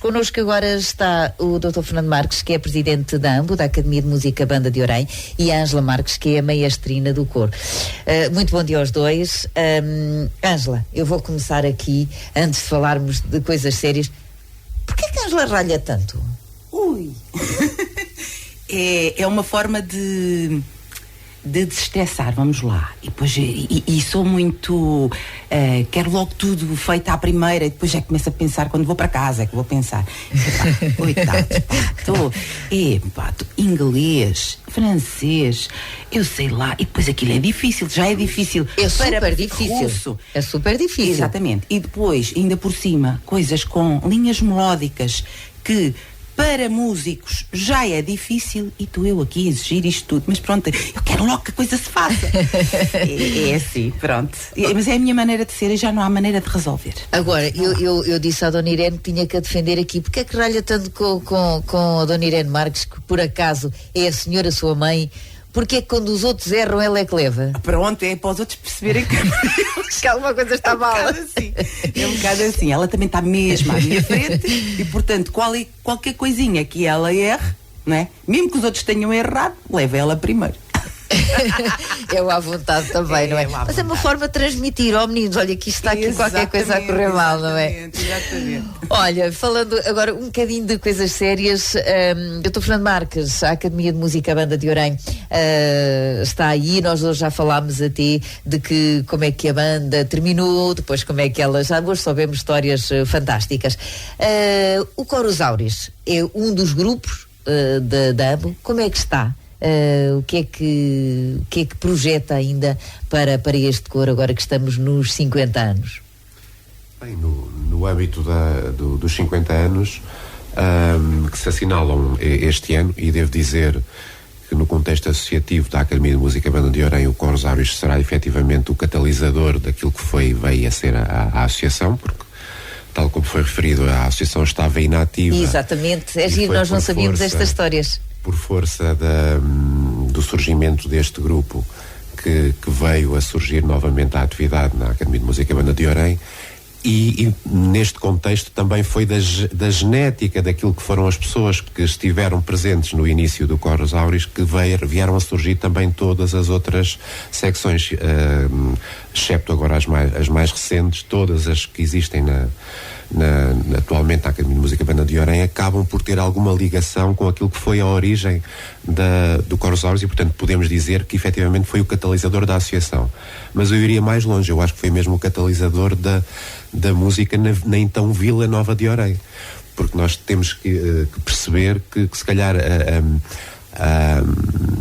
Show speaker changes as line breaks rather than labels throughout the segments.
Connosco agora está o Dr. Fernando Marques, que é presidente da AMBO, da Academia de Música Banda de Orém, e a Ângela Marques, que é a maestrina do coro. Muito bom dia aos dois. Ângela, eu vou começar aqui, antes de falarmos de coisas sérias. Porquê que a Ângela ralha tanto?
Ui! É uma forma de desestressar, vamos lá. E depois e sou muito quero logo tudo feito à primeira, e depois já começo a pensar, quando vou para casa é que vou pensar, coitado, inglês, francês, eu sei lá, e depois aquilo é difícil, já é difícil.
É super difícil.
Russo.
É super difícil.
Exatamente. E depois, ainda por cima, coisas com linhas melódicas que para músicos já é difícil, e estou eu aqui a exigir isto tudo, mas pronto, eu quero logo que a coisa se faça. é assim, pronto. Mas é a minha maneira de ser e já não há maneira de resolver.
Agora, eu disse à Dona Irene que tinha que a defender aqui. Porque é que ralha tanto com a Dona Irene Marques, que por acaso é a senhora sua mãe? Porque é que quando os outros erram, ela é que leva?
Pronto, é para os outros perceberem
que alguma coisa está mal.
É um bocado assim. Ela também está mesmo à minha frente e, portanto, qualquer coisinha que ela erre, não é? Mesmo que os outros tenham errado, leva ela primeiro.
É à vontade também, não é? Mas é uma forma de transmitir, meninos, olha que isto está aqui qualquer coisa a correr mal, não é?
Exatamente.
Olha, falando agora um bocadinho de coisas sérias, Dr. Fernando Marques, a Academia de Música Banda de Orém está aí. Nós hoje já falámos até de que como é que a banda terminou, depois como é que ela, já hoje soubemos histórias fantásticas. O Coros Áureos é um dos grupos da AMBO. Como é que está? O que é que projeta ainda para este coro, agora que estamos nos 50 anos?
Bem, no âmbito dos 50 anos que se assinalam este ano, e devo dizer que no contexto associativo da Academia de Música Banda de Orém, o Coros Áureos será efetivamente o catalisador daquilo que veio a ser a associação, porque tal como foi referido, a associação estava inativa.
Exatamente, é giro, nós não sabíamos estas histórias.
Por força do surgimento deste grupo que veio a surgir novamente a atividade na Academia de Música Banda de Orém, e neste contexto também foi da genética daquilo que foram as pessoas que estiveram presentes no início do Coros Áureos que vieram a surgir também todas as outras secções, excepto agora as mais recentes. Todas as que existem atualmente na Academia de Música Banda de Orém acabam por ter alguma ligação com aquilo que foi a origem do Coros Áureos, e portanto podemos dizer que efetivamente foi o catalisador da associação. Mas eu iria mais longe, eu acho que foi mesmo o catalisador da música na então Vila Nova de Orém, porque nós temos que perceber que se calhar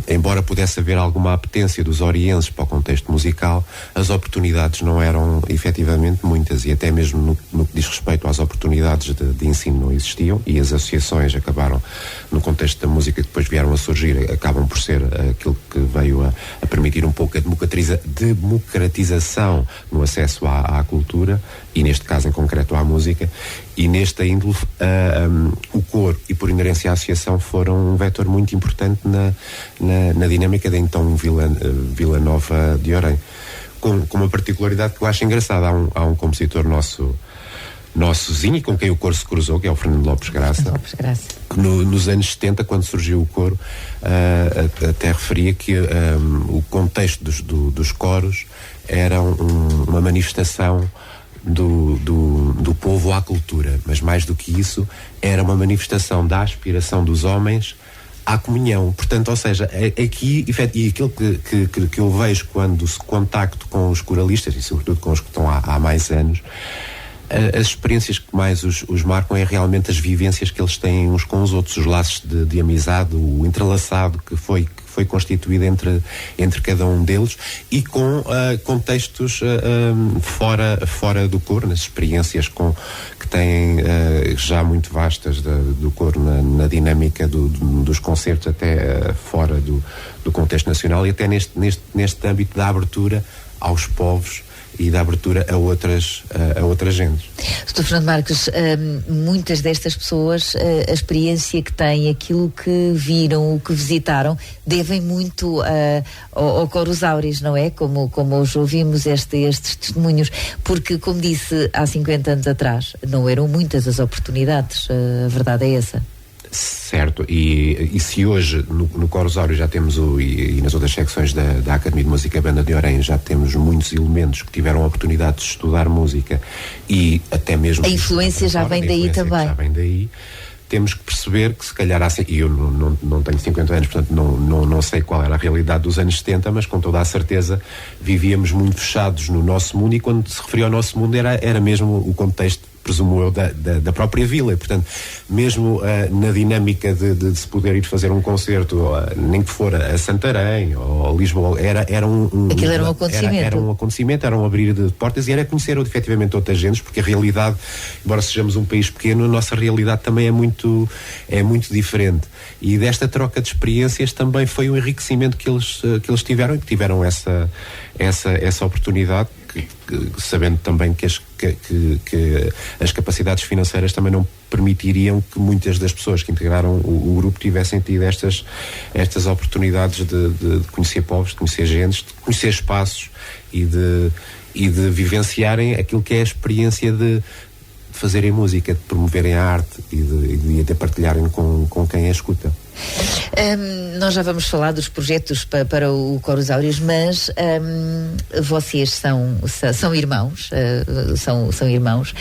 embora pudesse haver alguma apetência dos orienses para o contexto musical, as oportunidades não eram efetivamente muitas, e até mesmo no que diz respeito às oportunidades de ensino não existiam, e as associações acabaram, no contexto da música que depois vieram a surgir, acabam por ser aquilo que veio a permitir um pouco a democratização no acesso à cultura, e neste caso em concreto à música. E nesta índole o coro e por inerência a associação foram um vetor muito importante na dinâmica da então Vila Nova de Orém, com uma particularidade que eu acho engraçada. Há um compositor nosso vizinho, com quem o coro se cruzou, que é o Fernando Lopes Graça, que nos anos 70, quando surgiu o coro, até referia que o contexto dos coros era uma manifestação do povo à cultura, mas mais do que isso, era uma manifestação da aspiração dos homens à comunhão. Portanto, ou seja, aqui, e aquilo que eu vejo quando se contacto com os coralistas, e sobretudo com os que estão há mais anos, as experiências que mais os marcam é realmente as vivências que eles têm uns com os outros, os laços de amizade, o entrelaçado que foi constituído entre cada um deles, e com contextos fora do coro, nas experiências que têm já muito vastas do coro na dinâmica dos concertos, até fora do contexto nacional, e até neste âmbito da abertura aos povos e da abertura a outras gentes.
Dr. Fernando Marques, muitas destas pessoas, a experiência que têm, aquilo que viram, o que visitaram, devem muito ao Coros Áureos, não é? Como hoje ouvimos estes testemunhos, porque, como disse, há 50 anos atrás, não eram muitas as oportunidades, a verdade é essa.
Certo, e se hoje no Coros Áureos já temos e nas outras secções da Academia de Música Banda de Orém já temos muitos elementos que tiveram a oportunidade de estudar música e até mesmo...
A influência já vem daí também.
Já vem daí. Temos que perceber que se calhar e eu não tenho 50 anos, portanto não sei qual era a realidade dos anos 70, mas com toda a certeza vivíamos muito fechados no nosso mundo, e quando se referia ao nosso mundo era mesmo o contexto, presumo eu, da própria vila, e portanto mesmo na dinâmica de se poder ir fazer um concerto, nem que for a Santarém ou a Lisboa, era um acontecimento, era um abrir de portas, e era conhecer efetivamente outras gentes, porque a realidade, embora sejamos um país pequeno, a nossa realidade também é muito diferente, e desta troca de experiências também foi um enriquecimento que eles tiveram, e que tiveram essa oportunidade, sabendo também que as capacidades financeiras também não permitiriam que muitas das pessoas que integraram o grupo tivessem tido estas oportunidades de conhecer povos, de conhecer gentes, de conhecer espaços e de vivenciarem aquilo que é a experiência de fazerem música, de promoverem a arte e de partilharem com quem a escuta.
Nós já vamos falar dos projetos para o Coros Áureos, mas vocês são irmãos, são irmãos,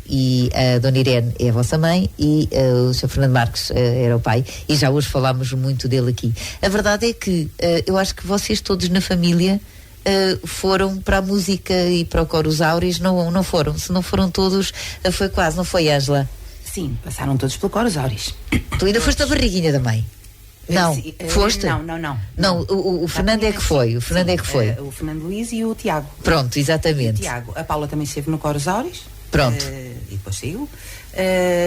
e a Dona Irene é a vossa mãe e o Sr. Fernando Marques era o pai, e já hoje falámos muito dele aqui. A verdade é que eu acho que vocês todos na família foram para a música e para o Coros Áureos, não foram? Se não foram todos, foi quase, não foi, Ângela?
Sim, passaram todos pelo Coros Áureos.
Tu ainda foste a barriguinha da mãe? Não, foste? Não, o Fernando é que foi. O Fernando é que foi.
O Fernando Luís e o Tiago.
Pronto, exatamente.
O Tiago. A Paula também esteve no Coros Áureos.
Pronto.
E depois saiu.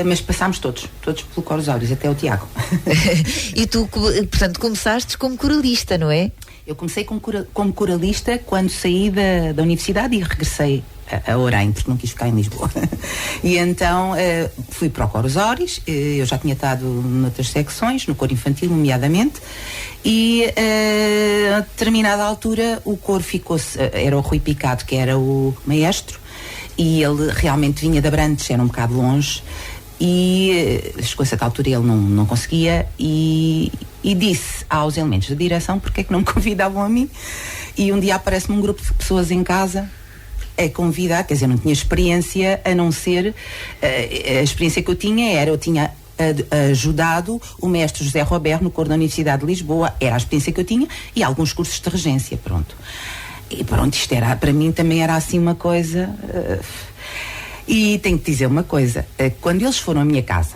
Mas passámos todos pelo Coros Áureos, até o Tiago.
E tu, portanto, começaste como coralista, não é?
Eu comecei como coralista quando saí da universidade e regressei a Orém, porque não quis ficar em Lisboa. E então fui para o Coros Áureos. Eu já tinha estado noutras secções, no coro infantil nomeadamente, e a determinada altura o coro era o Rui Picado, que era o maestro, e ele realmente vinha de Abrantes, era um bocado longe, e chegou a certa altura ele não conseguia, e disse aos elementos da direção porque é que não me convidavam a mim. E um dia aparece-me um grupo de pessoas em casa a convidar, quer dizer, não tinha experiência, a não ser a experiência que eu tinha ajudado o mestre José Roberto no coro da Universidade de Lisboa, era a experiência que eu tinha, e alguns cursos de regência, pronto. E pronto, isto era, para mim também era assim uma coisa. E tenho que dizer uma coisa, quando eles foram à minha casa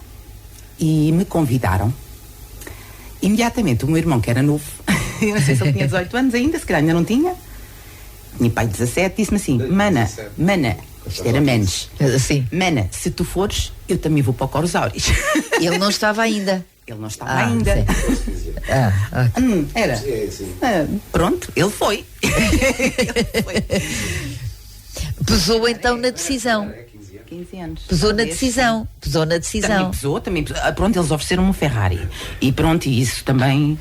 e me convidaram, imediatamente o meu irmão, que era novo, eu não sei se ele tinha 18 anos ainda, se calhar ainda não tinha pai 17, disse-me assim: Mana, isto era menos,
assim.
Mana, se tu fores, eu também vou para o Coros Áureos.
Ele não estava ainda.
Ele não estava ainda. Era. Pronto, ele foi. Ele foi.
Pesou então na decisão.
15 anos.
Pesou na decisão.
Também pesou. Pronto, eles ofereceram um Ferrari. E pronto, e isso também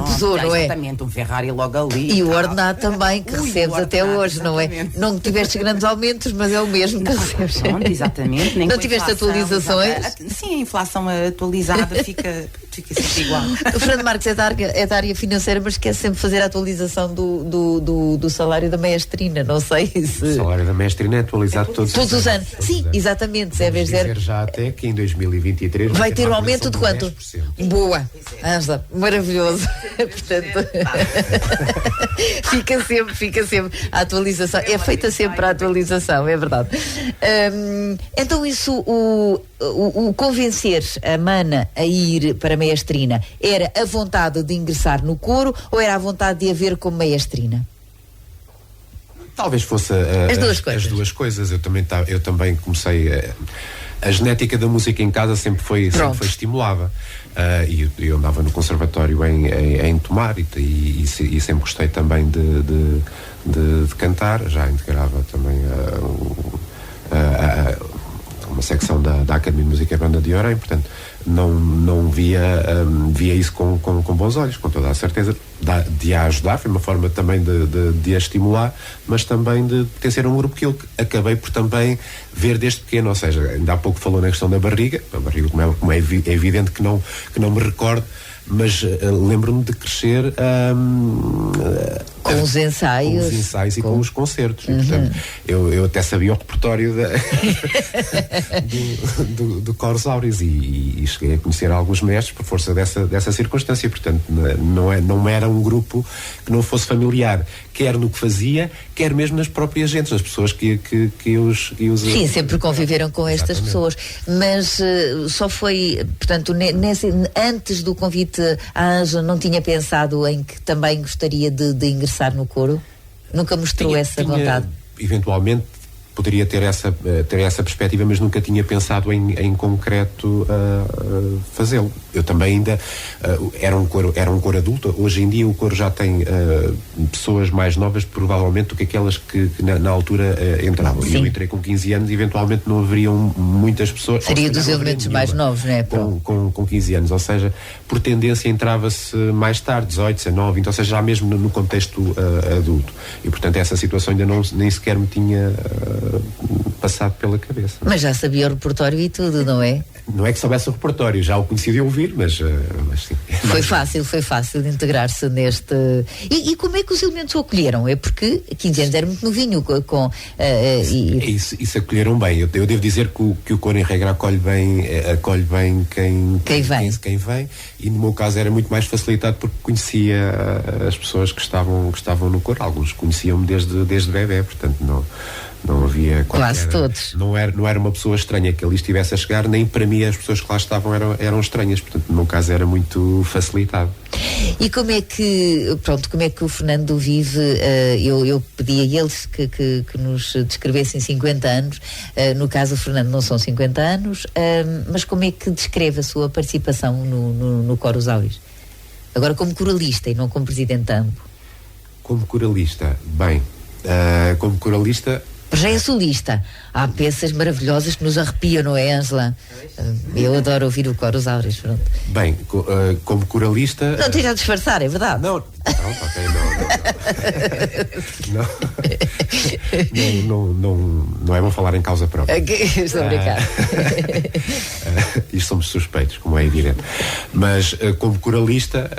pesou, não é?
Exatamente, um Ferrari logo ali.
E o ordenado também, que recebes até hoje, exatamente. Não é? Não tiveste grandes aumentos, mas é o mesmo que recebes.
Pronto, exatamente. Nem
não tiveste atualizações?
Sim, a inflação atualizada fica sempre igual.
O Fernando Marques é da área financeira, mas quer sempre fazer a atualização do salário da maestrina. Não sei se...
O salário da maestrina é atualizado todos os anos.
Sim, exatamente.
Vamos dizer já até que em 2023
vai ter um aumento de quanto? 10%. Boa, Ângela, maravilhoso. Portanto, fica sempre a atualização. É feita sempre a atualização, é verdade. Então isso, o convencer a Mana a ir para a maestrina era a vontade de ingressar no coro ou era a vontade de a ver como maestrina?
Talvez fosse as duas coisas. Eu também comecei a genética da música em casa sempre foi estimulada. E eu andava no conservatório em Tomar e sempre gostei também de cantar. Já integrava também uma secção da Academia de Música e Banda de Orem, portanto não via isso com bons olhos, com toda a certeza, de a ajudar, foi uma forma também de a estimular, mas também de pertencer a um grupo que eu acabei por também ver desde pequeno, ou seja, ainda há pouco falou na questão da barriga, como é evidente que não me recordo, mas lembro-me de crescer
com os ensaios
e com os concertos. E, portanto, eu até sabia o repertório do Coros Áureos e cheguei a conhecer alguns mestres por força dessa circunstância. Portanto, não era um grupo que não fosse familiar, quer no que fazia, quer mesmo nas próprias gentes, nas pessoas que os
Sim, sempre conviveram com estas pessoas, mas só foi, portanto, antes do convite à Ângela, não tinha pensado em que também gostaria de ingressar no coro? Nunca mostrou essa vontade?
Eventualmente poderia ter essa perspectiva, mas nunca tinha pensado em concreto fazê-lo. Eu também ainda era um coro adulto. Hoje em dia o coro já tem pessoas mais novas provavelmente do que aquelas que na altura entravam.
Sim.
E eu entrei com 15 anos e eventualmente não haveriam muitas pessoas.
Seria dos elementos mais novos, não é?
Com 15 anos, ou seja, por tendência entrava-se mais tarde, 18, 19, 20, ou seja, já mesmo no contexto adulto. E portanto essa situação ainda nem sequer me tinha passado pela cabeça.
Mas já sabia o repertório e tudo, não é?
Não é que soubesse o repertório, já o conhecia de ouvir, mas sim.
Foi fácil de integrar-se neste... E como é que os elementos o acolheram? É porque 15 anos era muito novinho
Isso acolheram bem. Eu devo dizer que o coro em regra acolhe bem quem vem, e no meu caso era muito mais facilitado porque conhecia as pessoas que estavam no coro. Alguns conheciam-me desde bebê, portanto não havia
quase todos.
Não era uma pessoa estranha que ali estivesse a chegar, nem para mim as pessoas que lá estavam eram estranhas, portanto no meu caso era muito facilitado.
E como é que o Fernando vive? Eu pedi a eles que nos descrevessem 50 anos, no caso o Fernando não são 50 anos, mas como é que descreve a sua participação no Coros Áureos? Agora como coralista e não como presidente de AMPO.
Como coralista, bem, como coralista
já é solista. Há peças maravilhosas que nos arrepiam, não é, Ângela? Eu adoro ouvir o Coros Áureos.
Bem, como coralista...
Não esteja a disfarçar, é verdade?
Não, não é bom falar em causa própria.
Estou a brincar.
Isto somos suspeitos, como é evidente. Mas como coralista,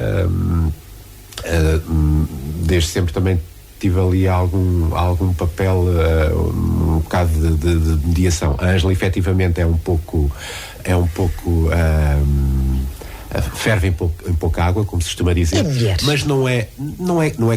desde sempre também tive ali algum papel, um bocado de mediação. A Ângela efetivamente é um pouco ferve em pouca água, como se costuma dizer, mas não é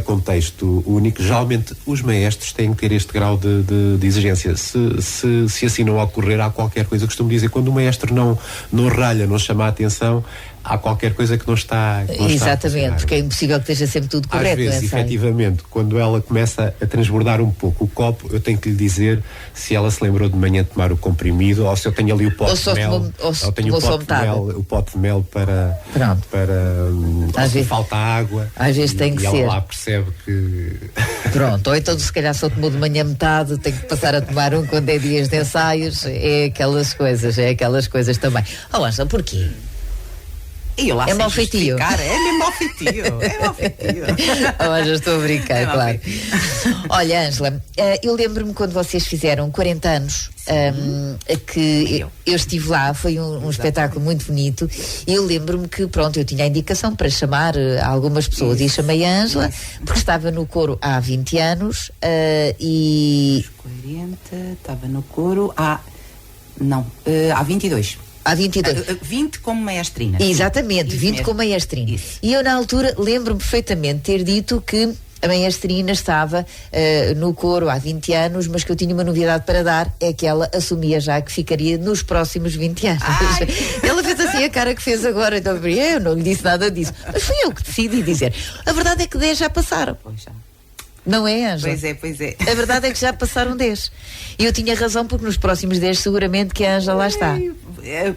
contexto único. Geralmente os maestros têm que ter este grau de exigência. Se assim não ocorrer, há qualquer coisa. Costumo dizer, quando o maestro não ralha, não chama a atenção, há qualquer coisa que não está
exatamente, porque é impossível que esteja sempre tudo correto.
Às vezes, efetivamente, quando ela começa a transbordar um pouco o copo, eu tenho que lhe dizer se ela se lembrou de manhã de tomar o comprimido, ou se eu tenho ali o pote de mel, ou tenho o pote de mel para às vezes falta água.
Às vezes tem que
ser.
E
ela lá percebe que...
Pronto, ou então se calhar só tomou de manhã metade, tem que passar a tomar um quando é dias de ensaios. É aquelas coisas também. Oh, Ângela, porquê?
É mau feitio. É mesmo mau feitio.
Já estou a brincar, claro. Olha, Ângela, eu lembro-me quando vocês fizeram 40 anos, que eu estive lá, foi um espetáculo muito bonito. Eu lembro-me que, eu tinha a indicação para chamar algumas pessoas e chamei a Ângela, porque estava no coro há 20 anos e...
40, estava no coro há 22.
Há 22.
20 como maestrina.
Exatamente, 20 como maestrina.
Isso.
E eu na altura lembro-me perfeitamente ter dito que a maestrina estava no coro há 20 anos, mas que eu tinha uma novidade para dar, é que ela assumia já que ficaria nos próximos 20 anos. Ela fez assim a cara que fez agora, então eu não lhe disse nada disso. Mas fui eu que decidi dizer. A verdade é que 10 já passaram.
Pois já.
Não é, Ângela?
Pois é.
A verdade é que já passaram 10. E eu tinha razão, porque nos próximos 10 seguramente que a Ângela lá está.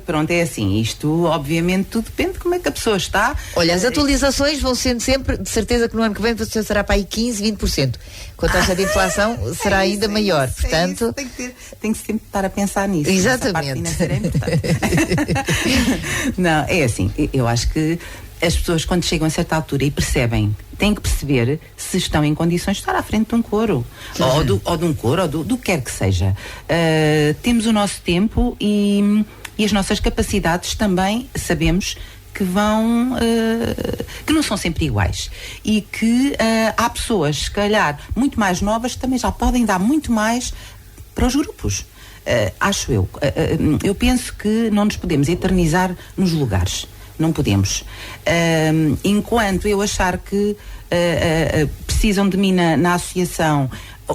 Pronto, é assim, isto obviamente tudo depende de como é que a pessoa está.
Olha, as atualizações vão sendo sempre, de certeza que no ano que vem você será para aí 15-20%. Com a taxa de inflação será ainda maior, portanto...
Tem que sempre estar a pensar nisso.
Exatamente.
Essa parte financeira é importante. Não, é assim, eu acho que as pessoas quando chegam a certa altura e percebem, têm que perceber se estão em condições de estar à frente de um coro, ou de um coro, ou do que quer que seja. Temos o nosso tempo e as nossas capacidades também sabemos que que não são sempre iguais e que há pessoas, se calhar, muito mais novas que também já podem dar muito mais para os grupos. Acho eu. Eu penso que não nos podemos eternizar nos lugares. Não podemos. Enquanto eu achar que precisam de mim na associação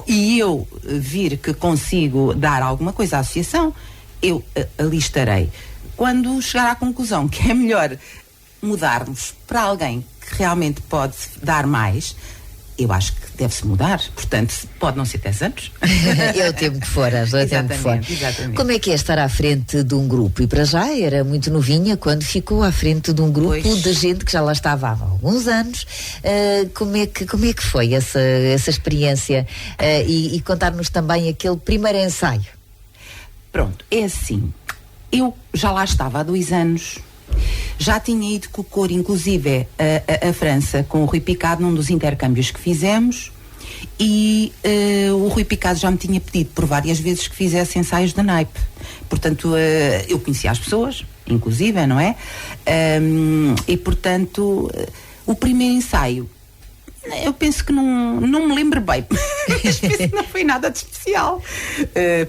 e eu vir que consigo dar alguma coisa à associação, eu ali estarei. Quando chegar à conclusão que é melhor mudarmos para alguém que realmente pode dar mais, eu acho que deve-se mudar. Portanto, pode não ser 10 anos.
É o tempo que for, Ângela, é o tempo que for.
Exatamente.
Como é que é estar à frente de um grupo? E para já era muito novinha quando ficou à frente de um grupo de gente que já lá estava há alguns anos. Como é que foi essa experiência? E contar-nos também aquele primeiro ensaio.
Pronto, é assim. Eu já lá estava há 2 anos. Já tinha ido com o coro, inclusive, a França, com o Rui Picado, num dos intercâmbios que fizemos, e o Rui Picado já me tinha pedido por várias vezes que fizesse ensaios de naipe. Portanto, eu conhecia as pessoas, inclusive, não é? E, portanto, o primeiro ensaio, eu penso que não me lembro bem, mas penso que não foi nada de especial.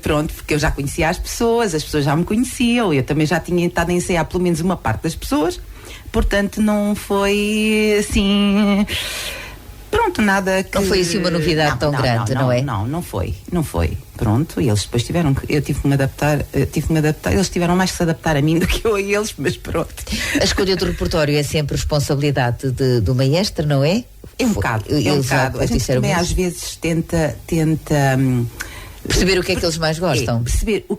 Pronto, porque eu já conhecia as pessoas já me conheciam, eu também já tinha estado a ensaiar pelo menos uma parte das pessoas, portanto não foi assim... Pronto, nada que...
Não foi assim uma novidade tão grande, não é?
Não foi. Pronto, e eles depois eu tive que me adaptar, eles tiveram mais que se adaptar a mim do que eu a eles, mas pronto.
A escolha do repertório é sempre responsabilidade do maestro, não é?
É um bocado. A gente também às vezes tenta
perceber o que é que eles mais gostam.
Perceber o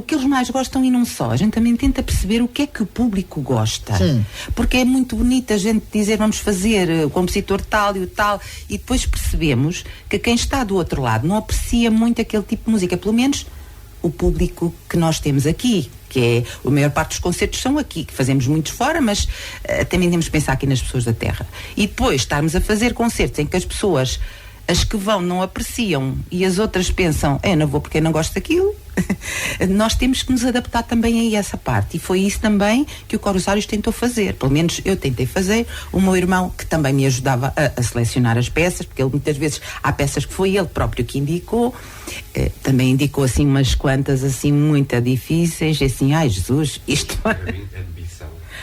que eles mais gostam e não só. A gente também tenta perceber o que é que o público gosta. Porque é muito bonito a gente dizer vamos fazer o compositor tal e o tal, e depois percebemos que quem está do outro lado não aprecia muito aquele tipo de música, pelo menos o público que nós temos aqui, que é, a maior parte dos concertos são aqui, que fazemos muitos fora, mas também temos que pensar aqui nas pessoas da terra. E depois estarmos a fazer concertos em que as pessoas, as que vão, não apreciam e as outras pensam, não vou porque eu não gosto daquilo. Nós temos que nos adaptar também a essa parte, e foi isso também que o Coro Ossários tentou fazer, pelo menos eu tentei fazer. O meu irmão, que também me ajudava a selecionar as peças, porque ele muitas vezes há peças que foi ele próprio que indicou, também indicou assim umas quantas assim muito difíceis, assim, ai Jesus, isto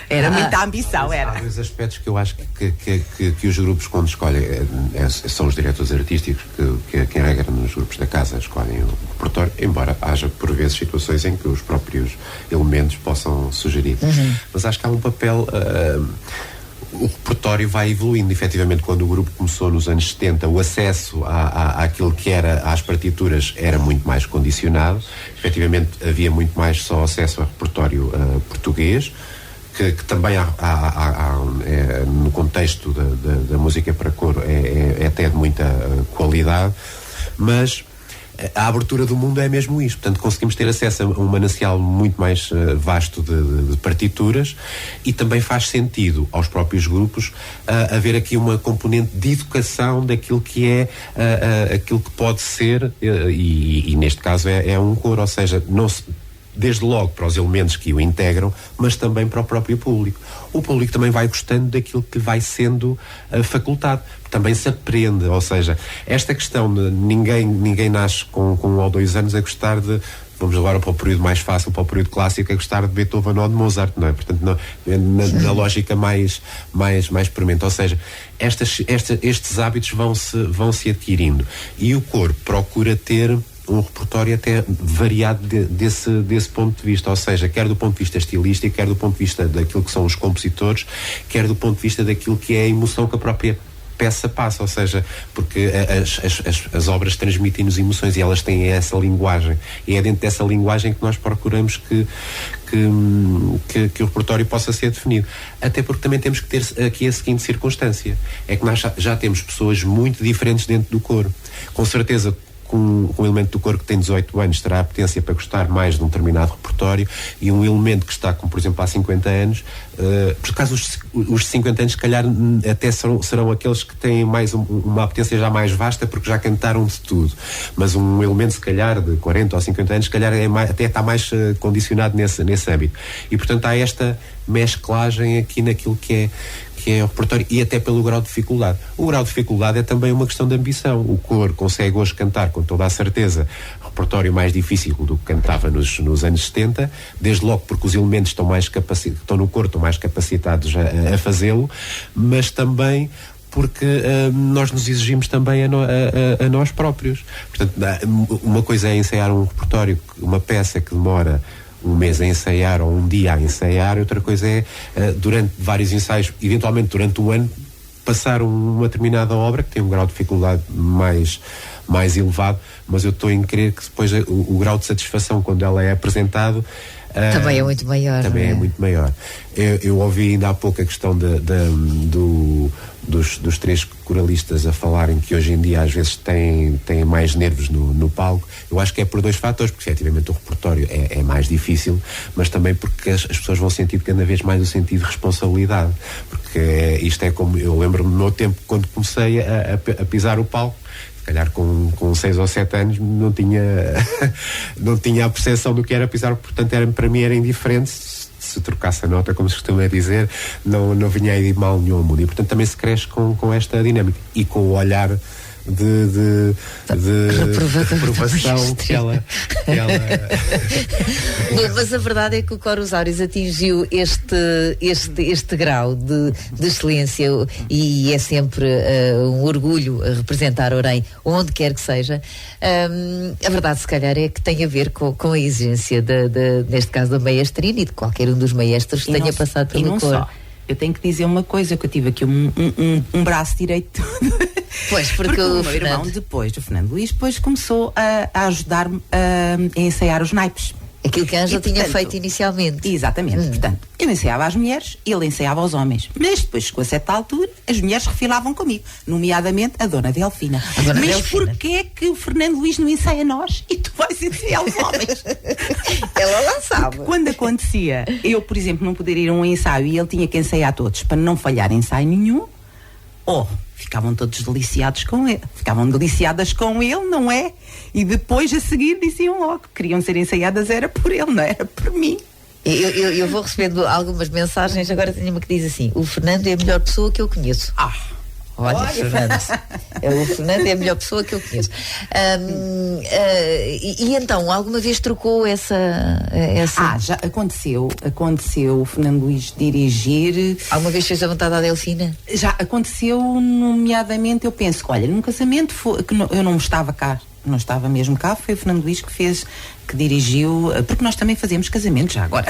era muita ambição, era.
Há dois aspectos que eu acho que os grupos, quando escolhem, são os diretores artísticos que em regra nos grupos da casa escolhem o repertório, embora haja por vezes situações em que os próprios elementos possam sugerir. Mas acho que há um papel... o repertório vai evoluindo, efetivamente. Quando o grupo começou nos anos 70, o acesso àquilo que era às partituras era muito mais condicionado. Efetivamente havia muito mais só acesso a repertório português, que também no contexto da música para coro é até de muita qualidade, mas a abertura do mundo é mesmo isto. Portanto, conseguimos ter acesso a um manancial muito mais vasto de partituras, e também faz sentido aos próprios grupos haver aqui uma componente de educação daquilo que é aquilo que pode ser, e neste caso é um coro, ou seja, não se... desde logo para os elementos que o integram, mas também para o próprio público. O público também vai gostando daquilo que vai sendo facultado. Também se aprende, ou seja, esta questão de ninguém nasce com 1 ou 2 anos a gostar de, vamos agora para o período mais fácil, para o período clássico, a gostar de Beethoven ou de Mozart, não é? Portanto, na lógica mais premente. Ou seja, estes hábitos vão se adquirindo. E o coro procura ter um repertório até variado desse ponto de vista, ou seja, quer do ponto de vista estilístico, quer do ponto de vista daquilo que são os compositores, quer do ponto de vista daquilo que é a emoção que a própria peça passa, ou seja, porque as obras transmitem-nos emoções e elas têm essa linguagem, e é dentro dessa linguagem que nós procuramos que o repertório possa ser definido. Até porque também temos que ter aqui a seguinte circunstância, é que nós já temos pessoas muito diferentes dentro do coro. Com certeza, com um elemento do coro que tem 18 anos terá a potência para gostar mais de um determinado repertório, e um elemento que está, como por exemplo há 50 anos, por acaso os 50 anos se calhar até serão aqueles que têm mais uma potência já mais vasta, porque já cantaram de tudo, mas um elemento se calhar de 40 ou 50 anos se calhar até está mais condicionado nesse âmbito, e portanto há esta mesclagem aqui naquilo que é o repertório, e até pelo grau de dificuldade. O grau de dificuldade é também uma questão de ambição. O coro consegue hoje cantar com toda a certeza repertório mais difícil do que cantava nos anos 70, desde logo porque os elementos estão no coro, estão mais capacitados a fazê-lo, mas também porque nós nos exigimos também a nós próprios. Portanto, uma coisa é ensaiar um repertório, uma peça que demora um mês a ensaiar ou um dia a ensaiar, outra coisa é durante vários ensaios, eventualmente durante um ano, passar uma determinada obra que tem um grau de dificuldade mais elevado, mas eu estou em crer que depois o grau de satisfação quando ela é apresentado
também é muito maior.
Também é muito maior. Eu ouvi ainda há pouco a questão dos três coralistas a falarem que hoje em dia às vezes têm mais nervos no palco. Eu acho que é por dois fatores, porque efetivamente o repertório é mais difícil, mas também porque as pessoas vão sentir cada vez mais o sentido de responsabilidade, porque isto é como, eu lembro-me no meu tempo quando comecei a pisar o palco, se calhar com 6 ou 7 anos não tinha a percepção do que era pisar, portanto para mim era indiferente se trocasse a nota, como se costuma dizer, não vinha aí de mal nenhum ao mundo, e portanto também se cresce com esta dinâmica e com o olhar de reprovação que ela...
Bom, mas a verdade é que o Coro Os Áureos atingiu este grau de excelência, e é sempre um orgulho representar Orem onde quer que seja. A verdade se calhar é que tem a ver com a exigência neste caso da maestrina e de qualquer um dos maestros que tenha passado pelo coro.
Só. Eu tenho que dizer uma coisa, que eu tive aqui um braço direito
pois, porque
o meu irmão, depois do Fernando Luís, depois começou a ajudar-me a ensaiar os naipes.
Aquilo que a Ângela tinha feito inicialmente.
Exatamente. Portanto, eu ensaiava as mulheres, ele ensaiava os homens. Mas depois, chegou a certa altura, as mulheres refilavam comigo, nomeadamente a Dona Delfina. Mas porquê que o Fernando Luís não ensaia nós e tu vais ensaiar os homens?
Ela lançava.
Porque quando acontecia, eu, por exemplo, não poder ir a um ensaio e ele tinha que ensaiar todos para não falhar ensaio nenhum, ficavam todos deliciadas com ele, não é? E depois a seguir diziam logo que queriam ser ensaiadas, era por ele, não era por mim.
Eu vou recebendo algumas mensagens, agora tenho uma que diz assim: o Fernando é a melhor pessoa que eu conheço. Olha, Fernando, o Fernando é a melhor pessoa que eu conheço. E então, alguma vez trocou essa...
já aconteceu o Fernando Luís dirigir.
Alguma vez fez a vontade à Delfina? Já
aconteceu, nomeadamente, eu penso que, olha, num casamento eu não estava cá. Não estava mesmo cá, foi o Fernando Luís que dirigiu, porque nós também fazemos casamentos já agora.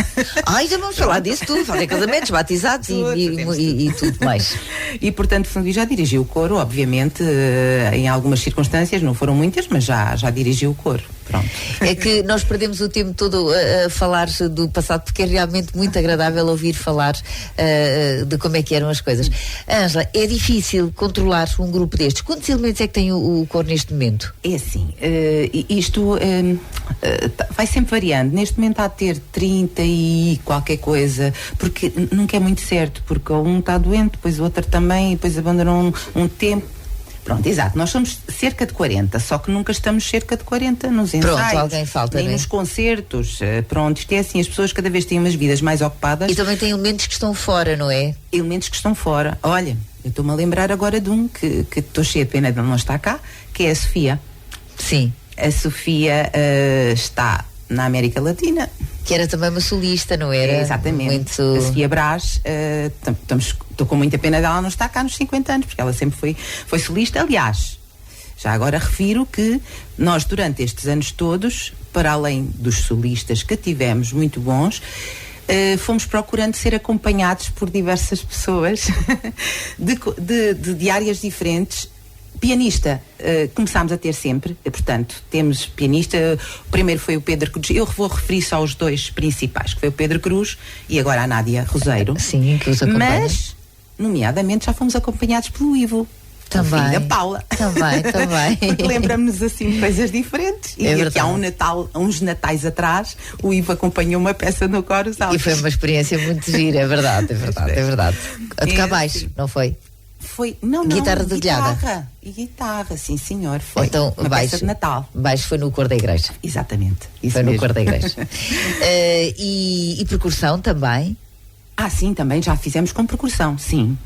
Já vamos falar disso tudo, fazer casamentos, batizados e tudo mais.
E portanto o Fernando Luís já dirigiu o coro, obviamente, em algumas circunstâncias, não foram muitas, mas já dirigiu o coro. Pronto.
É que nós perdemos o tempo todo a falar do passado, porque é realmente muito agradável ouvir falar de como é que eram as coisas. Ângela, é difícil controlar um grupo destes. Quantos elementos é que tem o coro neste momento?
É assim, isto vai sempre variando. Neste momento está a ter 30 e qualquer coisa, porque nunca é muito certo, porque um está doente, depois o outro também, e depois abandonou um tempo. Pronto, exato, nós somos cerca de 40, só que nunca estamos cerca de 40 nos ensaios.
Pronto, alguém falta,
nem nos concertos. Pronto, isto é assim, as pessoas cada vez têm umas vidas mais ocupadas.
E também tem elementos que estão fora, não é?
Elementos que estão fora. Olha, eu estou-me a lembrar agora de um que estou cheia de pena de não estar cá, que é a Sofia.
Sim.
A Sofia está na América Latina.
Que era também uma solista, não era?
Exatamente.
Muito...
A Sofia Brás, estou com muita pena dela não estar cá nos 50 anos, porque ela sempre foi solista. Aliás, já agora refiro que nós, durante estes anos todos, para além dos solistas que tivemos muito bons, fomos procurando ser acompanhados por diversas pessoas de áreas diferentes. Pianista, começámos a ter sempre, portanto, temos pianista. O primeiro foi o Pedro Cruz. Eu vou referir só aos dois principais, que foi o Pedro Cruz e agora a Nádia Roseiro.
Sim, que os acompanha.
Mas, nomeadamente, já fomos acompanhados pelo Ivo.
Também.
O filho da Paula.
Também.
Porque lembramos-nos assim de coisas diferentes. E aqui há uns natais atrás, o Ivo acompanhou uma peça no Coros Altos.
E foi uma experiência muito gira, é verdade. A tocar baixo, não foi?
Foi, não,
guitarra dedilhada.
Guitarra, sim senhor, foi.
Então,
uma peça de Natal.
Baixo foi no cor da igreja.
Exatamente.
Foi no cor da igreja. E percussão também?
Sim, também já fizemos com percussão, sim,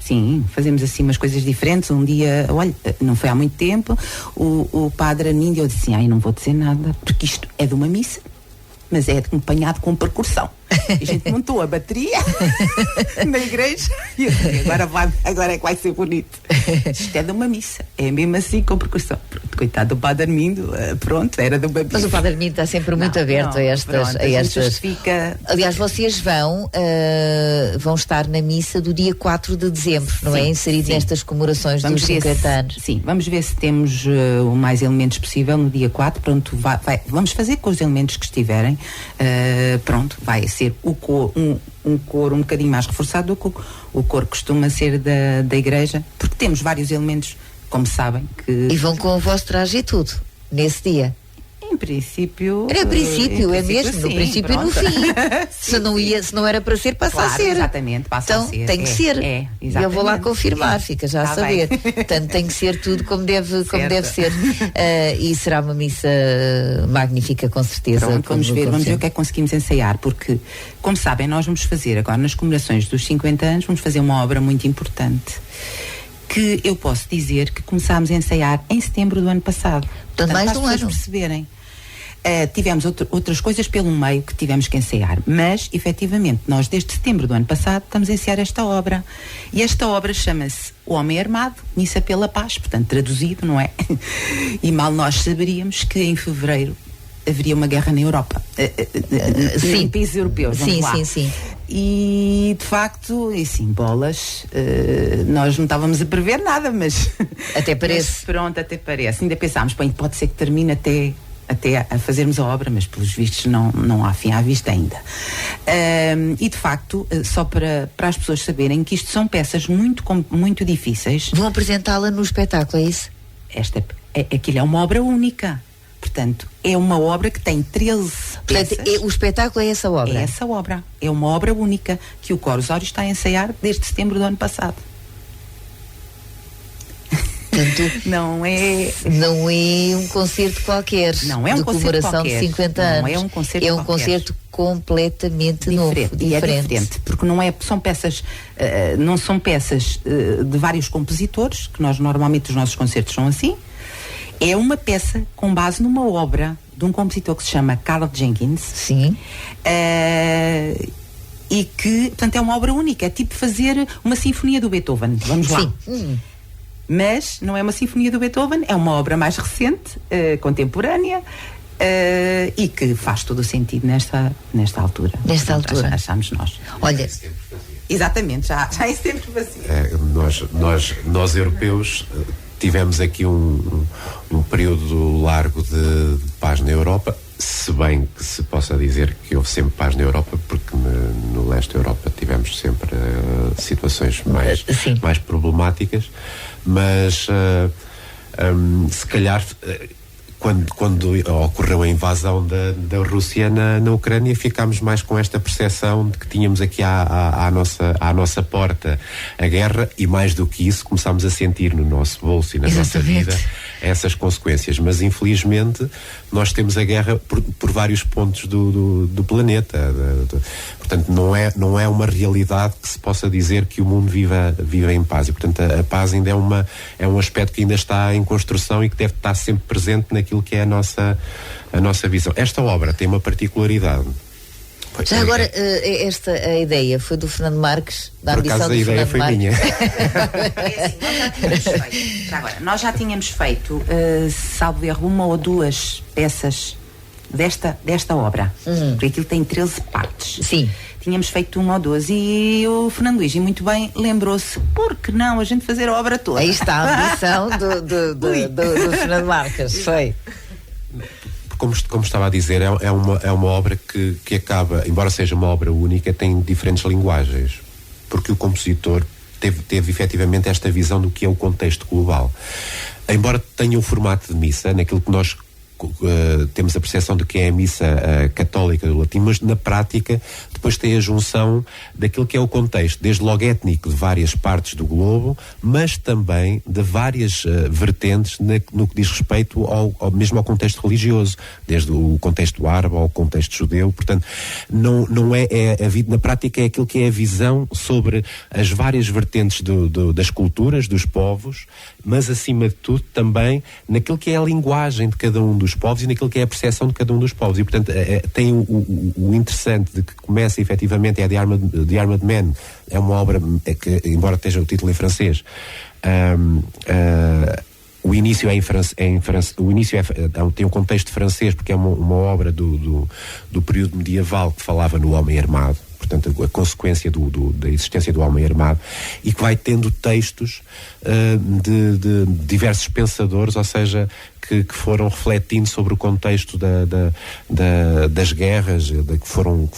fazemos assim umas coisas diferentes. Um dia, olha, não foi há muito tempo, o padre Armindo, eu disse assim, não vou dizer nada, porque isto é de uma missa, mas é acompanhado com percussão. E a gente montou a bateria na igreja e eu disse, agora é que vai ser bonito. Isto é de uma missa, é mesmo assim com percussão. Pronto, coitado do padre Armindo, pronto, era de uma missa.
Mas o padre Armindo está sempre muito aberto a estas.
Justifica...
Aliás, vocês vão estar na missa do dia 4 de dezembro, não é? Inserido nestas comemorações dos 50 anos.
Sim, vamos ver se temos o mais elementos possível no dia 4. Pronto, vamos fazer com os elementos que estiverem. Pronto, vai ser o coro, um coro um bocadinho mais reforçado do que o coro costuma ser da igreja, porque temos vários elementos, como sabem.
E vão com o vosso traje e tudo, nesse dia?
Em princípio...
Era princípio, é mesmo,
sim,
no princípio
pronto.
e no fim. Se não era para ser, passa a ser.
Exatamente, passa a ser.
Então tem que ser. E eu vou lá confirmar, fica já a saber.
Bem.
Portanto, tem que ser tudo como deve ser. E será uma missa magnífica, com certeza.
Pronto, vamos ver o que é que conseguimos ensaiar, porque, como sabem, nós vamos fazer agora nas comemorações dos 50 anos, vamos fazer uma obra muito importante, que eu posso dizer que começámos a ensaiar em setembro do ano passado.
Portanto, mais de um ano.
Perceberem. Tivemos outras coisas pelo meio que tivemos que ensaiar, mas efetivamente nós desde setembro do ano passado estamos a ensaiar esta obra, e esta obra chama-se O Homem Armado, Missa pela Paz, portanto traduzido, não é? E mal nós saberíamos que em fevereiro haveria uma guerra na Europa, em países europeus, vamos lá.
Sim.
E de facto, e sim, bolas, nós não estávamos a prever nada, mas
até parece.
Mas pronto, até parece. Ainda pensámos, pode ser que termine até a fazermos a obra, mas pelos vistos não há fim à vista ainda. E de facto, só para as pessoas saberem que isto são peças muito difíceis.
Vão apresentá-la no espetáculo, é isso?
Aquilo é uma obra única. Portanto, é uma obra que tem 13 peças.
O espetáculo é essa obra?
É essa obra. É uma obra única que o Coros Áureos está a ensaiar desde setembro do ano passado.
Portanto, não é um concerto qualquer.
Não é um
de
concerto
comemoração
qualquer.
de 50 anos.
Não é um concerto
É um
qualquer.
concerto completamente novo, diferente.
E é diferente, porque são peças, não são peças de vários compositores, que normalmente os nossos concertos são assim. É uma peça com base numa obra de um compositor que se chama Carl Jenkins.
Sim.
E que, portanto, é uma obra única. É tipo fazer uma sinfonia do Beethoven. Vamos lá.
Sim.
Mas não é uma sinfonia do Beethoven, é uma obra mais recente, contemporânea, e que faz todo o sentido nesta altura.
Nesta altura.
Achamos nós.
Olha...
Exatamente, já é sempre vazio.
Nós europeus tivemos aqui um período largo de paz na Europa, se bem que se possa dizer que houve sempre paz na Europa, porque no leste da Europa tivemos sempre situações mais problemáticas, mas se calhar quando ocorreu a invasão da Rússia na Ucrânia, ficámos mais com esta percepção de que tínhamos aqui à nossa porta a guerra, e mais do que isso começámos a sentir no nosso bolso e na nossa vida essas consequências. Mas infelizmente nós temos a guerra por vários pontos do planeta. Portanto, não é uma realidade que se possa dizer que o mundo viva em paz. E portanto a paz ainda é um aspecto que ainda está em construção e que deve estar sempre presente naquilo que é a nossa visão. Esta obra tem uma particularidade.
Já agora, a ideia foi do Fernando Marques, da
por acaso a ideia foi minha.
Nós já tínhamos feito, salvo erro, uma ou duas peças desta obra, porque aquilo tem 13 partes.
Sim.
tínhamos feito 1 ou 2 e o Fernando Luís, e muito bem, lembrou-se, por que não a gente fazer a obra toda?
Aí está a ambição do Fernando Marques, foi.
Como estava a dizer, é uma obra que acaba, embora seja uma obra única, tem diferentes linguagens, porque o compositor teve efetivamente esta visão do que é o contexto global. Embora tenha um formato de missa, naquilo que nós temos a percepção de que é a missa católica do latim, mas na prática depois tem a junção daquilo que é o contexto, desde logo étnico de várias partes do globo, mas também de várias vertentes no que diz respeito mesmo ao contexto religioso, desde o contexto árabe ao contexto judeu. Portanto, não é a vida, na prática é aquilo que é a visão sobre as várias vertentes das culturas, dos povos, mas acima de tudo também naquilo que é a linguagem de cada um dos povos e naquilo que é a percepção de cada um dos povos. E portanto tem o interessante de que começa efetivamente, é The Armed Man, é uma obra que, embora esteja o título em francês, o início é em francês, o início tem um contexto francês, porque é uma obra do período medieval que falava no homem armado, portanto a consequência da existência do homem armado, e que vai tendo textos de diversos pensadores, ou seja, que foram refletindo sobre o contexto das guerras que foram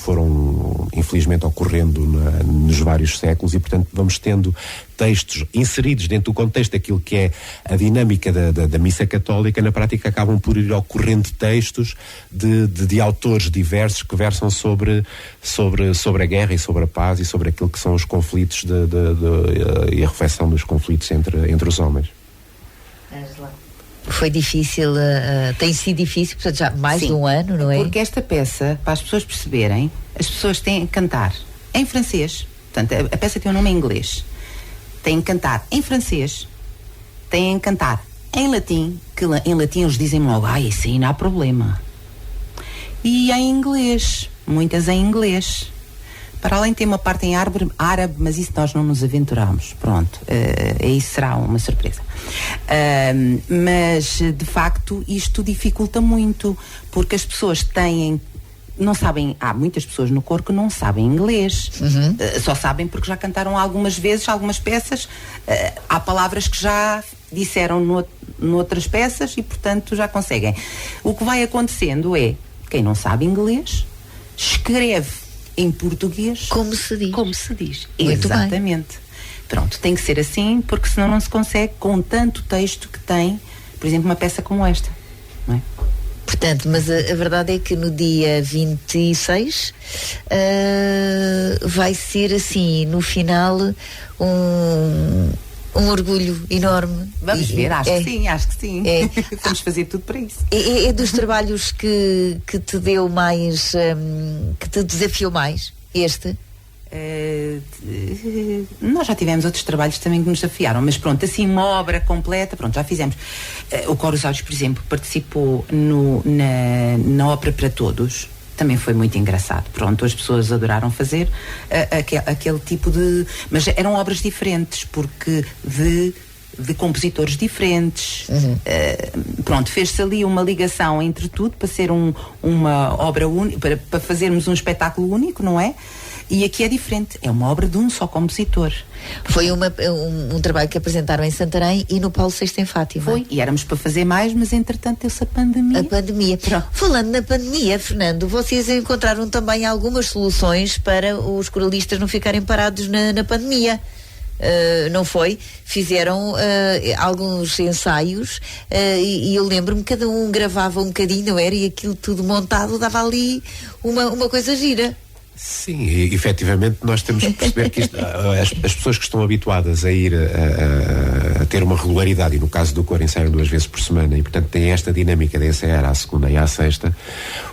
infelizmente ocorrendo nos vários séculos, e portanto vamos tendo textos inseridos dentro do contexto daquilo que é a dinâmica da missa católica. Na prática acabam por ir ocorrendo textos de autores diversos que versam sobre a guerra e sobre a paz e sobre aquilo que são os conflitos e a reflexão dos conflitos entre os homens.
Foi difícil, tem sido difícil, portanto já mais de um ano, não é?
Porque esta peça, para as pessoas perceberem, as pessoas têm que cantar em francês, portanto a peça tem um nome em inglês, têm que cantar em francês, têm que cantar em latim, que em latim eles dizem logo, isso aí não há problema, e em inglês, muitas em inglês. Para além tem uma parte em árabe, mas isso nós não nos aventuramos. Pronto, isso será uma surpresa. Mas, de facto, isto dificulta muito, porque as pessoas não sabem, há muitas pessoas no coro que não sabem inglês. Só sabem porque já cantaram algumas vezes, algumas peças. Há palavras que já disseram noutras peças e, portanto, já conseguem. O que vai acontecendo é, quem não sabe inglês, escreve em português
como se diz.
Muito exatamente bem. Pronto, tem que ser assim, porque senão não se consegue com tanto texto que tem, por exemplo, uma peça como esta, não é?
Portanto, mas a verdade é que no dia 26 vai ser assim, no final, um orgulho enorme.
Vamos ver, acho que sim. Vamos fazer tudo para isso.
É dos trabalhos que te deu mais, que te desafiou mais, este?
Nós já tivemos outros trabalhos também que nos desafiaram, mas pronto, assim uma obra completa, pronto, já fizemos. O Coro dos Olhos, por exemplo, participou na Ópera para Todos. Também foi muito engraçado. Pronto, as pessoas adoraram fazer aquele tipo de... Mas eram obras diferentes, porque de compositores diferentes. Pronto, fez-se ali uma ligação entre tudo para ser uma obra única, para fazermos um espetáculo único, não é? E aqui é diferente, é uma obra de um só compositor.
Foi um trabalho que apresentaram em Santarém e no Paulo VI em Fátima.
Foi, e éramos para fazer mais, mas entretanto deu-se a pandemia.
Pronto. Falando na pandemia, Fernando, vocês encontraram também algumas soluções para os coralistas não ficarem parados na pandemia. Não foi? Fizeram alguns ensaios e eu lembro-me que cada um gravava um bocadinho, não era? E aquilo tudo montado dava ali uma coisa gira.
Sim, e efetivamente nós temos que perceber que as pessoas que estão habituadas a ir a ter uma regularidade, e no caso do coro ensaiam 2 vezes por semana, e portanto têm esta dinâmica de ensaiar à segunda e à sexta,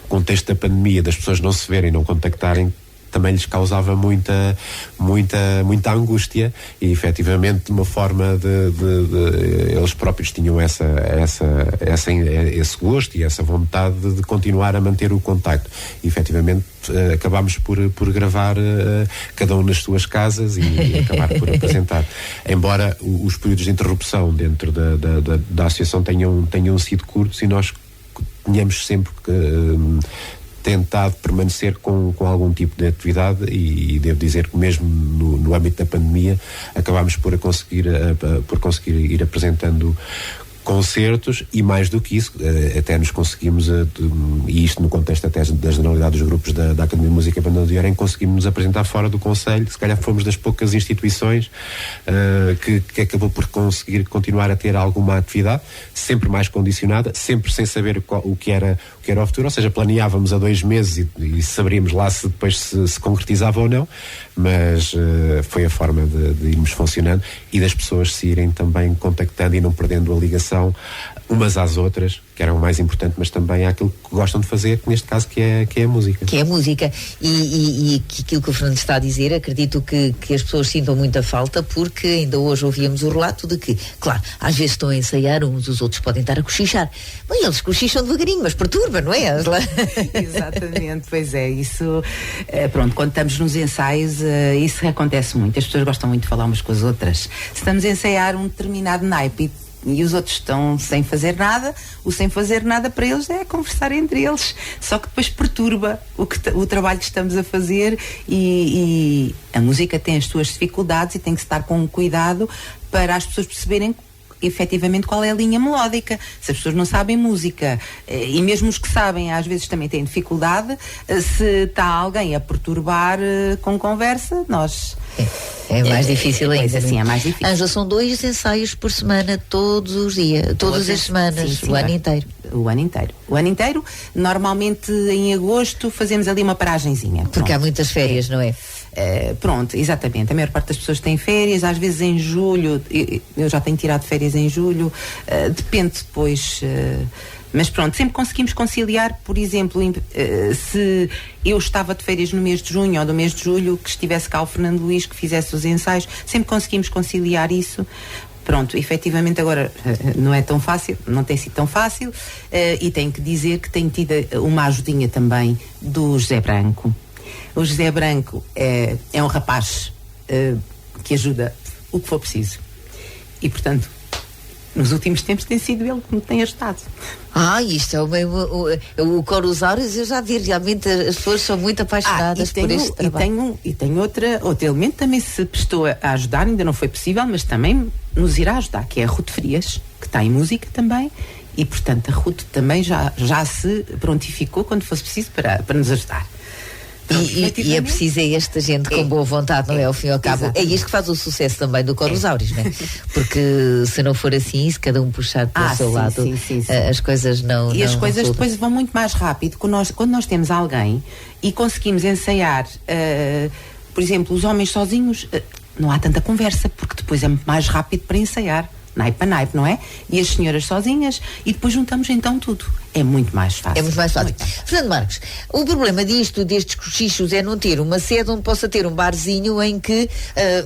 o contexto da pandemia, das pessoas não se verem, não contactarem, também lhes causava muita angústia, e efetivamente de uma forma de eles próprios tinham esse gosto e essa vontade de continuar a manter o contacto, e efetivamente acabámos por gravar cada um nas suas casas e acabar por apresentar, embora os períodos de interrupção dentro da associação tenham sido curtos, e nós tínhamos sempre que tentado permanecer com algum tipo de atividade e devo dizer que mesmo no âmbito da pandemia acabámos por conseguir ir apresentando concertos e mais do que isso, até nos conseguimos, e isto no contexto até da generalidade dos grupos da Academia de Música e Banda de Orem, conseguimos nos apresentar fora do Conselho. Se calhar fomos das poucas instituições que acabou por conseguir continuar a ter alguma atividade, sempre mais condicionada, sempre sem saber o que era o futuro, ou seja, planeávamos há 2 meses e saberíamos lá se depois se concretizava ou não, mas foi a forma de irmos funcionando e das pessoas se irem também contactando e não perdendo a ligação umas às outras, que era o mais importante, mas também há aquilo que gostam de fazer, que neste caso que é a música.
Que é a música. E aquilo que o Fernando está a dizer, acredito que as pessoas sintam muita falta, porque ainda hoje ouvíamos o relato de que, claro, às vezes estão a ensaiar, uns os outros podem estar a cochichar. Bem, eles cochicham devagarinho, mas perturba, não é?
Exatamente, pois é, isso, pronto, quando estamos nos ensaios, isso acontece muito, as pessoas gostam muito de falar umas com as outras. Se estamos a ensaiar um determinado naipe e os outros estão sem fazer nada, o sem fazer nada para eles é conversar entre eles, só que depois perturba o trabalho que estamos a fazer e a música tem as suas dificuldades e tem que estar com cuidado para as pessoas perceberem efetivamente qual é a linha melódica. Se as pessoas não sabem música, e mesmo os que sabem às vezes também têm dificuldade, se está alguém a perturbar com conversa, nós...
É mais difícil ainda.
Assim, é mais difícil.
Ângela, são 2 ensaios por semana, todos os dias, todas as semanas,
sim,
o ano inteiro.
O ano inteiro. Normalmente em agosto fazemos ali uma paragenzinha.
Porque há muitas férias, não é?
Pronto, exatamente. A maior parte das pessoas tem férias, às vezes em julho, eu já tenho tirado férias em julho, depende depois. Mas pronto, sempre conseguimos conciliar, por exemplo, se eu estava de férias no mês de junho ou no mês de julho, que estivesse cá o Fernando Luís, que fizesse os ensaios, sempre conseguimos conciliar isso. Pronto, efetivamente agora não é tão fácil, não tem sido tão fácil, e tenho que dizer que tenho tido uma ajudinha também do José Branco. O José Branco é um rapaz que ajuda o que for preciso. E, portanto, nos últimos tempos tem sido ele que me tem ajudado.
Isto é o Corosauros, eu já vi, realmente as pessoas são muito apaixonadas por este trabalho.
E tem outro elemento também se prestou a ajudar, ainda não foi possível, mas também nos irá ajudar, que é a Ruth Frias, que está em música também, e portanto a Ruth também já se prontificou quando fosse preciso para nos ajudar.
E é preciso esta gente com boa vontade, não é? Ao fim e ao cabo.
Exatamente.
É isto que faz o sucesso também do Corosauros, não é? Porque se não for assim, se cada um puxar para o seu lado,
sim.
as coisas não.
E as coisas depois vão muito mais rápido. Quando nós temos alguém e conseguimos ensaiar, por exemplo, os homens sozinhos, não há tanta conversa, porque depois é muito mais rápido para ensaiar. Naipe a naipe, não é? E as senhoras sozinhas, e depois juntamos então tudo. É muito mais fácil.
É muito mais fácil. Fernando Marques, o problema destes cochichos é não ter uma sede onde possa ter um barzinho em que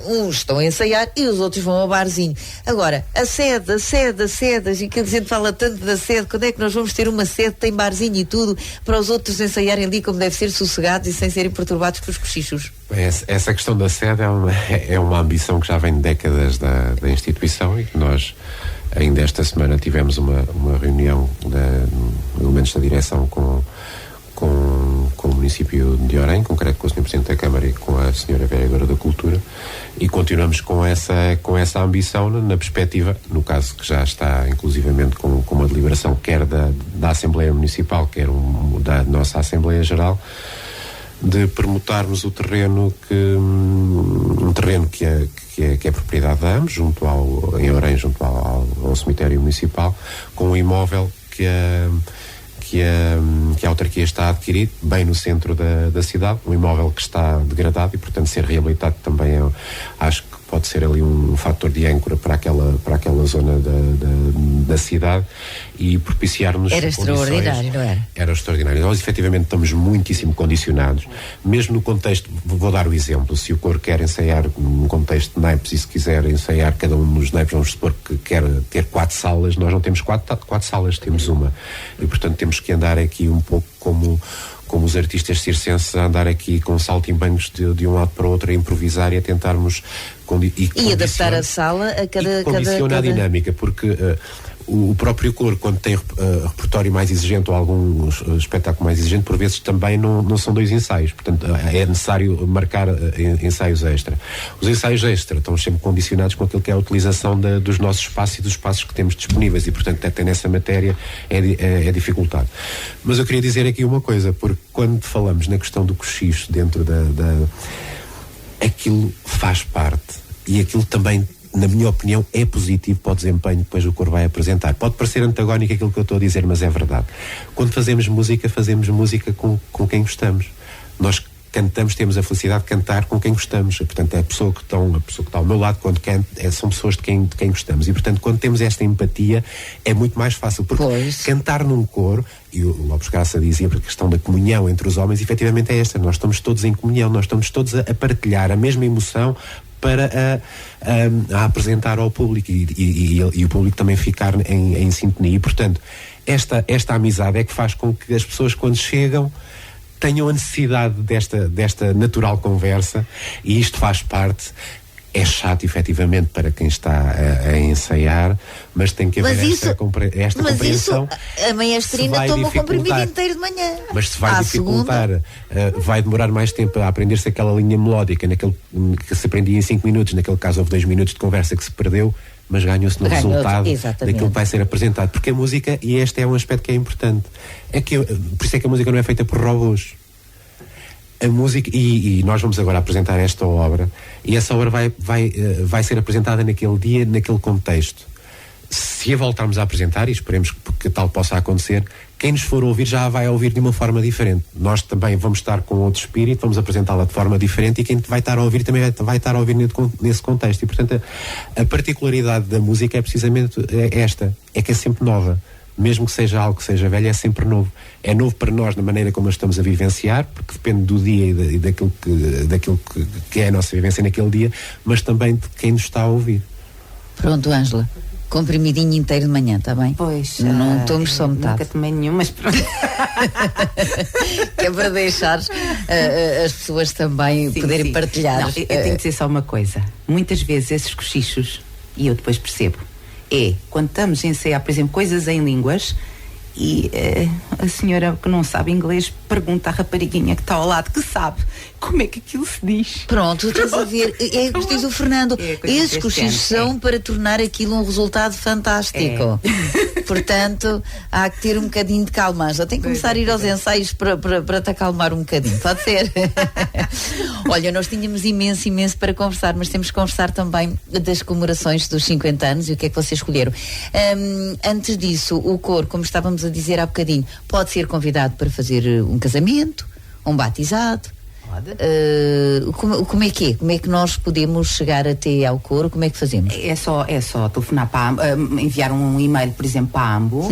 uns estão a ensaiar e os outros vão ao barzinho. Agora, a sede, e que a gente fala tanto da sede, quando é que nós vamos ter uma sede, tem barzinho e tudo, para os outros ensaiarem ali como deve ser, sossegados e sem serem perturbados pelos cochichos?
Essa questão da sede é uma ambição que já vem de décadas da instituição e que nós ainda esta semana tivemos uma reunião de elementos da direção com o município de Orem, concreto com o Sr. Presidente da Câmara e com a Sra. Vereadora da Cultura, e continuamos com essa ambição na perspectiva, no caso que já está inclusivamente com uma deliberação quer da Assembleia Municipal, quer da nossa Assembleia Geral, de permutarmos o terreno que é propriedade de ambos, em Orem, junto ao cemitério municipal, com um imóvel que a autarquia está a adquirir, bem no centro da cidade, um imóvel que está degradado e, portanto, ser reabilitado também acho que pode ser ali um fator de âncora para aquela zona da cidade e propiciar-nos
Era extraordinário, não era?
Era extraordinário. Nós, efetivamente, estamos muitíssimo condicionados, mesmo no contexto, vou dar o exemplo, se o coro quer ensaiar num contexto de naipes e se quiser ensaiar cada um dos naipes, vamos supor que quer ter 4 salas, nós não temos 4 salas, temos uma. E, portanto, temos que andar aqui um pouco como os artistas circenses, a andar aqui com saltimbancos de um lado para o outro, a improvisar e a tentarmos
e adaptar a sala a cada
a dinâmica, porque O próprio coro, quando tem repertório mais exigente ou algum espetáculo mais exigente, por vezes também não são 2 ensaios. Portanto, é necessário marcar ensaios extra. Os ensaios extra estão sempre condicionados com aquilo que é a utilização dos nossos espaços e dos espaços que temos disponíveis e, portanto, até nessa matéria é dificultado. Mas eu queria dizer aqui uma coisa, porque quando falamos na questão do cochicho dentro aquilo faz parte e aquilo também, na minha opinião, é positivo para o desempenho que depois o coro vai apresentar. Pode parecer antagónico aquilo que eu estou a dizer, mas é verdade. Quando fazemos música com quem gostamos. Nós cantamos, temos a felicidade de cantar com quem gostamos. Portanto, a pessoa que está ao meu lado quando canta, são pessoas de quem gostamos. E, portanto, quando temos esta empatia, é muito mais fácil. Porque cantar num coro, e o Lopes Graça dizia, porque a questão da comunhão entre os homens, efetivamente é esta. Nós estamos todos em comunhão, nós estamos todos a partilhar a mesma emoção para a apresentar ao público e o público também ficar em sintonia. E, portanto, esta amizade é que faz com que as pessoas, quando chegam, tenham a necessidade desta natural conversa, e isto faz parte. É chato, efetivamente, para quem está a ensaiar, mas tem que haver esta compreensão. Mas isso,
a maestrina toma o comprimido inteiro de manhã.
Mas se vai dificultar, vai demorar mais tempo a aprender-se aquela linha melódica, que se aprendia em 5 minutos, naquele caso houve 2 minutos de conversa que se perdeu, mas ganhou-se no resultado daquilo que vai ser apresentado. Porque a música, e este é um aspecto que é importante, por isso é que a música não é feita por robôs. A música, e nós vamos agora apresentar esta obra, e essa obra vai ser apresentada naquele dia, naquele contexto. Se a voltarmos a apresentar, e esperemos que tal possa acontecer, quem nos for ouvir já a vai ouvir de uma forma diferente. Nós também vamos estar com outro espírito, vamos apresentá-la de forma diferente, e quem vai estar a ouvir também vai estar a ouvir nesse contexto. E, portanto, a particularidade da música é precisamente esta, é que é sempre nova. Mesmo que seja algo que seja velho, é sempre novo. É novo para nós na maneira como a estamos a vivenciar, porque depende do dia e daquilo que é a nossa vivência naquele dia, mas também de quem nos está a ouvir.
Pronto, Ângela, comprimidinho inteiro de manhã, está bem?
Pois.
Não tomes só metade.
Nunca tomei nenhum, mas pronto.
Que é para deixar as pessoas também poderem partilhar.
Não, eu tenho que dizer só uma coisa. Muitas vezes esses cochichos, e eu depois percebo, quando estamos a ensaiar, por exemplo, coisas em línguas, e a senhora que não sabe inglês pergunta à rapariguinha que está ao lado, que sabe como é que aquilo se diz.
Pronto, estás a ver, é o que diz o Fernando, esses cochichos são para tornar aquilo um resultado fantástico. Portanto, há que ter um bocadinho de calma. Já tem que começar a ir aos ensaios para te acalmar um bocadinho, pode ser? Olha, nós tínhamos imenso para conversar, mas temos que conversar também das comemorações dos 50 anos e o que é que vocês escolheram. Antes disso, o coro, como estávamos a dizer há bocadinho, pode ser convidado para fazer um casamento, um batizado. Como é que é? Como é que nós podemos chegar até ao coro? Como é que fazemos?
É só telefonar para enviar um e-mail, por exemplo, para a AMBO,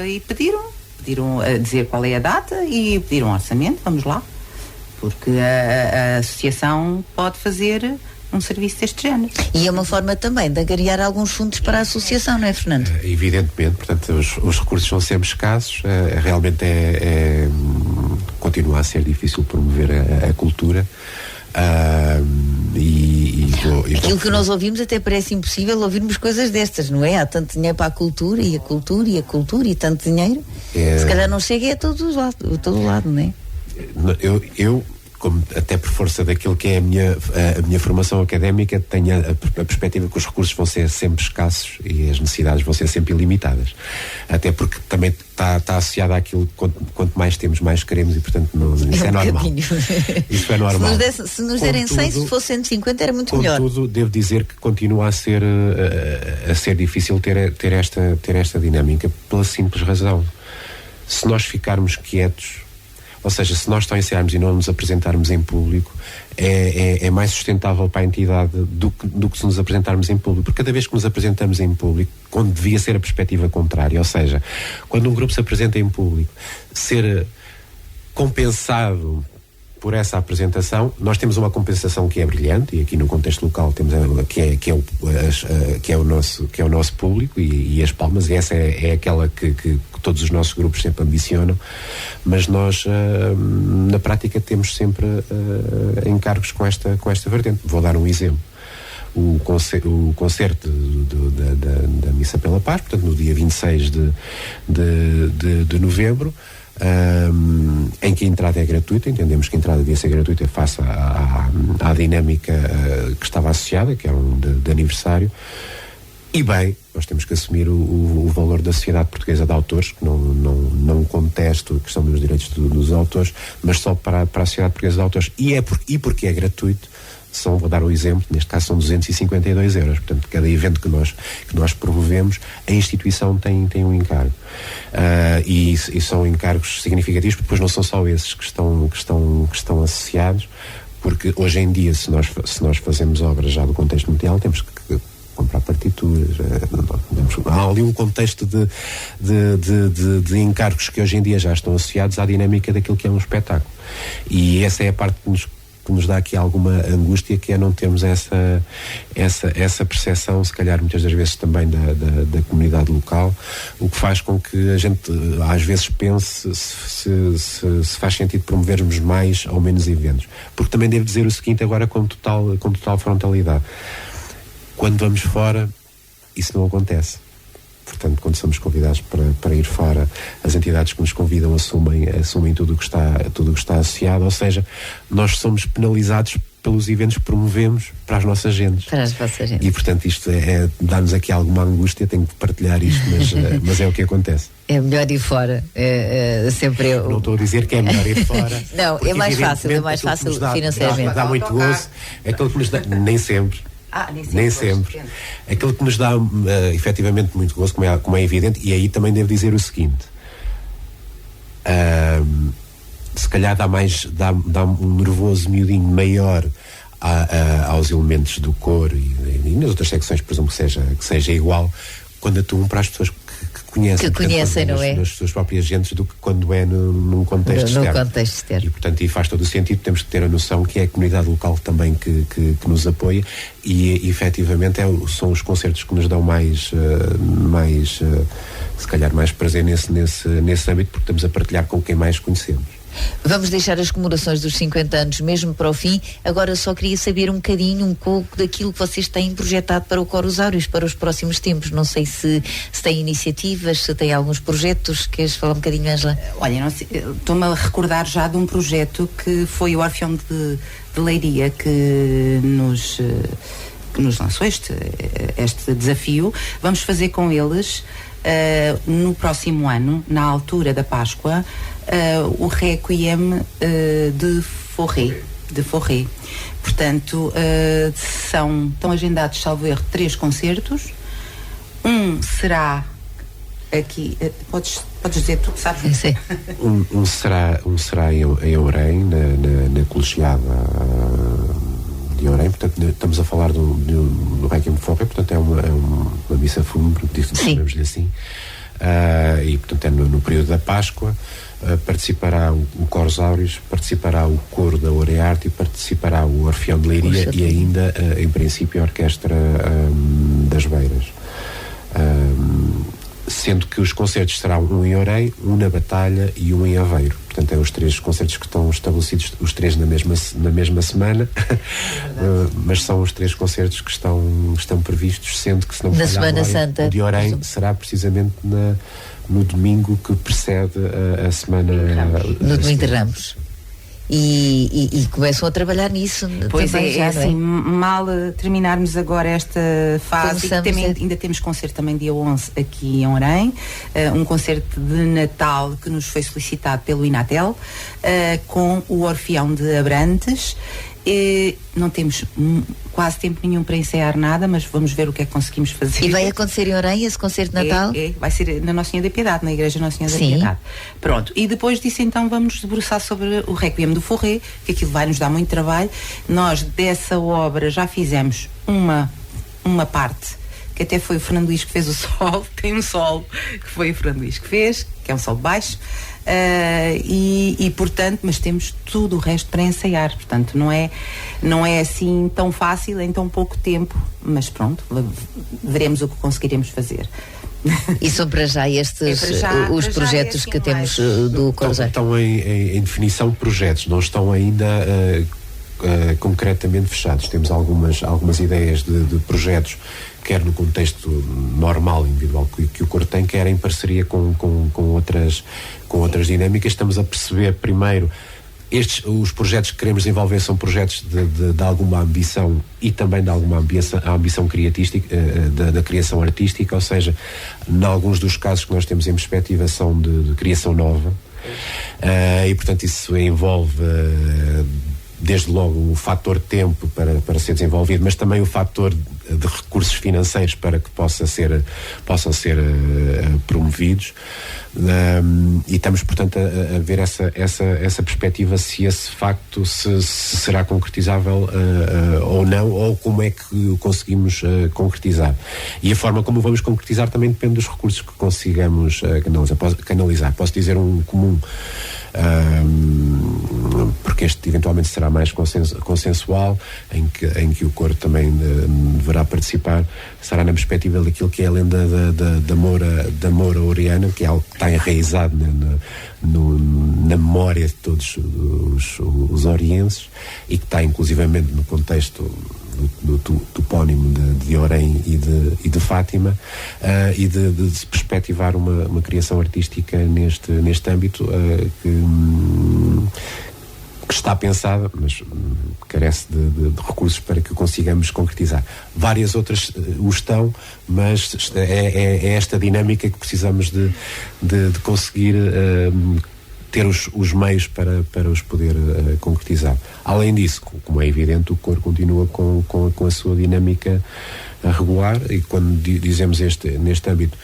e pediram a dizer qual é a data e pediram um orçamento, vamos lá, porque a associação pode fazer um serviço deste género.
E é uma forma também de angariar alguns fundos para a associação, não é, Fernando?
Evidentemente, portanto, os recursos são sempre escassos, realmente continua a ser difícil promover a cultura. Aquilo
que nós ouvimos até parece impossível ouvirmos coisas destas, não é? Há tanto dinheiro para a cultura e tanto dinheiro, se calhar não chega a todo lado, não é?
Eu como até por força daquilo que é a minha formação académica, tenho a perspectiva que os recursos vão ser sempre escassos e as necessidades vão ser sempre ilimitadas. Até porque também está associado àquilo, quanto mais temos, mais queremos, e portanto isso é normal. Isso é normal.
Se nos derem 100, se fosse 150 era muito melhor.
Contudo, devo dizer que continua a ser difícil ter esta dinâmica pela simples razão. Se nós ficarmos quietos, ou seja, se nós só ensaiarmos e não nos apresentarmos em público, é mais sustentável para a entidade do que se nos apresentarmos em público. Porque cada vez que nos apresentamos em público, quando devia ser a perspectiva contrária, ou seja, quando um grupo se apresenta em público, ser compensado por essa apresentação, nós temos uma compensação que é brilhante, e aqui no contexto local temos que é o nosso público e as palmas, e essa é aquela que todos os nossos grupos sempre ambicionam, mas nós na prática temos sempre encargos com esta vertente. Vou dar um exemplo. o concerto da Missa pela Paz, portanto no dia 26 de novembro, em que a entrada é gratuita. Entendemos que a entrada devia ser gratuita face à dinâmica que estava associada, que era de aniversário. E bem, nós temos que assumir o valor da Sociedade Portuguesa de Autores, que não contesto a questão dos direitos dos autores, mas só para a Sociedade Portuguesa de Autores, e porque é gratuito, vou dar o exemplo, neste caso são 252 euros. Portanto, cada evento que nós promovemos, a instituição tem um encargo. E são encargos significativos, porque depois não são só esses que estão associados, porque hoje em dia, se nós fazemos obras já do contexto mundial, temos que comprar partituras, há ali um contexto de encargos que hoje em dia já estão associados à dinâmica daquilo que é um espetáculo. E essa é a parte que nos dá aqui alguma angústia, que é não termos essa percepção, se calhar muitas das vezes também da comunidade local, o que faz com que a gente às vezes pense se faz sentido promovermos mais ou menos eventos. Porque também devo dizer o seguinte agora com total frontalidade: quando vamos fora, isso não acontece. Portanto, quando somos convidados para ir fora, as entidades que nos convidam assumem tudo o que está associado, ou seja, nós somos penalizados pelos eventos que promovemos para as nossas gentes.
Para as vossas gentes.
E, portanto, isto dá-nos aqui alguma angústia, tenho que partilhar isto, mas é o que acontece.
É melhor ir fora. Sempre eu.
Não estou a dizer que é melhor ir fora.
Não, é mais fácil financeiramente.
Dá muito gozo, é aquilo que nos dá, nem sempre. Nem sempre. Aquilo que nos dá efetivamente muito gosto, como é evidente, e aí também devo dizer o seguinte: se calhar dá um nervoso miudinho maior aos elementos do coro e nas outras secções, por exemplo, que seja igual, quando atuam para as pessoas que conhecem,
não é?
Nas suas próprias gentes, do que quando é num contexto externo. E, portanto, faz todo o sentido. Temos que ter a noção que é a comunidade local também que nos apoia, e efetivamente são os concertos que nos dão mais se calhar mais prazer nesse âmbito, porque estamos a partilhar com quem mais conhecemos.
Vamos deixar as comemorações dos 50 anos mesmo para o fim. Agora só queria saber um pouco daquilo que vocês têm projetado para o Corusários para os próximos tempos. Não sei se têm iniciativas, se têm alguns projetos. Queres falar um bocadinho, Ângela?
Olha, estou-me a recordar já de um projeto que foi o Orfeão de Leiria que nos lançou este desafio. Vamos fazer com eles no próximo ano, na altura da Páscoa, o Requiem de Fauré. Portanto, estão agendados, salvo erro, 3 concertos. Um será aqui, podes dizer, tu sabes?
Sim.
Um será em Orem, na colegiada de Orem. Portanto, estamos a falar do Requiem de Fauré, portanto é uma missa fúnebre, digamos-lhe assim. E portanto é no período da Páscoa. Participará o Corusários, participará o Coro da Orearte e participará o Orfeão de Leiria e ainda, em princípio, a Orquestra das Beiras. Sendo que os concertos serão um em Orem, um na Batalha e um em Aveiro. Portanto, é os 3 concertos que estão estabelecidos, os 3 na mesma semana, mas são os 3 concertos que estão previstos, sendo que, se não me falhar,
Semana Santa,
o de Orem será precisamente no domingo que precede a semana.
No domingo de Ramos. E começam a trabalhar nisso.
Pois é assim, mal terminarmos agora esta fase, ainda temos concerto também dia 11 aqui em Orem, um concerto de Natal que nos foi solicitado pelo Inatel, com o Orfeão de Abrantes. Não temos quase tempo nenhum para ensaiar nada, mas vamos ver o que é que conseguimos fazer.
E vai acontecer em Orem esse concerto de Natal?
Vai ser na Nossa Senhora da Piedade, na Igreja Nossa Senhora da Piedade. Pronto, e depois disso então vamos nos debruçar sobre o Requiem do Fauré, que aquilo vai nos dar muito trabalho. Nós dessa obra já fizemos uma parte, que até foi o Fernando Luís que fez o solo. Tem um solo que foi o Fernando Luís que fez, que é um solo baixo. Portanto, mas temos tudo o resto para ensaiar, portanto não é assim tão fácil em tão pouco tempo, mas pronto, veremos o que conseguiremos fazer.
E são para já os projetos que temos do Corusário?
Estão em definição de projetos, não estão ainda concretamente fechados. Temos algumas ideias de projetos, quer no contexto normal, individual que o coro tem, quer em parceria com outras dinâmicas. Estamos a perceber primeiro os projetos que queremos desenvolver são projetos de alguma ambição e também de alguma ambição criatística, da criação artística, ou seja, em alguns dos casos que nós temos em perspectiva são de criação nova, e portanto isso envolve desde logo o fator tempo para ser desenvolvido, mas também o fator de recursos financeiros para que possam ser promovidos, e estamos portanto a ver essa perspectiva, se esse facto se será concretizável ou não, ou como é que o conseguimos concretizar, e a forma como o vamos concretizar também depende dos recursos que consigamos canalizar. Posso dizer um comum, porque este eventualmente será mais consensual, em que o coro também deverá participar, será na perspectiva daquilo que é a lenda da Moura Oriana, que é algo que está enraizado na memória de todos os orienses, e que está inclusivamente no contexto do topónimo de Orém e de Fátima, e de se perspectivar uma criação artística neste âmbito, que está pensada, mas carece de recursos para que o consigamos concretizar. Várias outras o estão, mas é esta dinâmica que precisamos de conseguir ter os meios para os poder concretizar. Além disso, como é evidente, o coro continua com a sua dinâmica regular, e quando dizemos neste âmbito,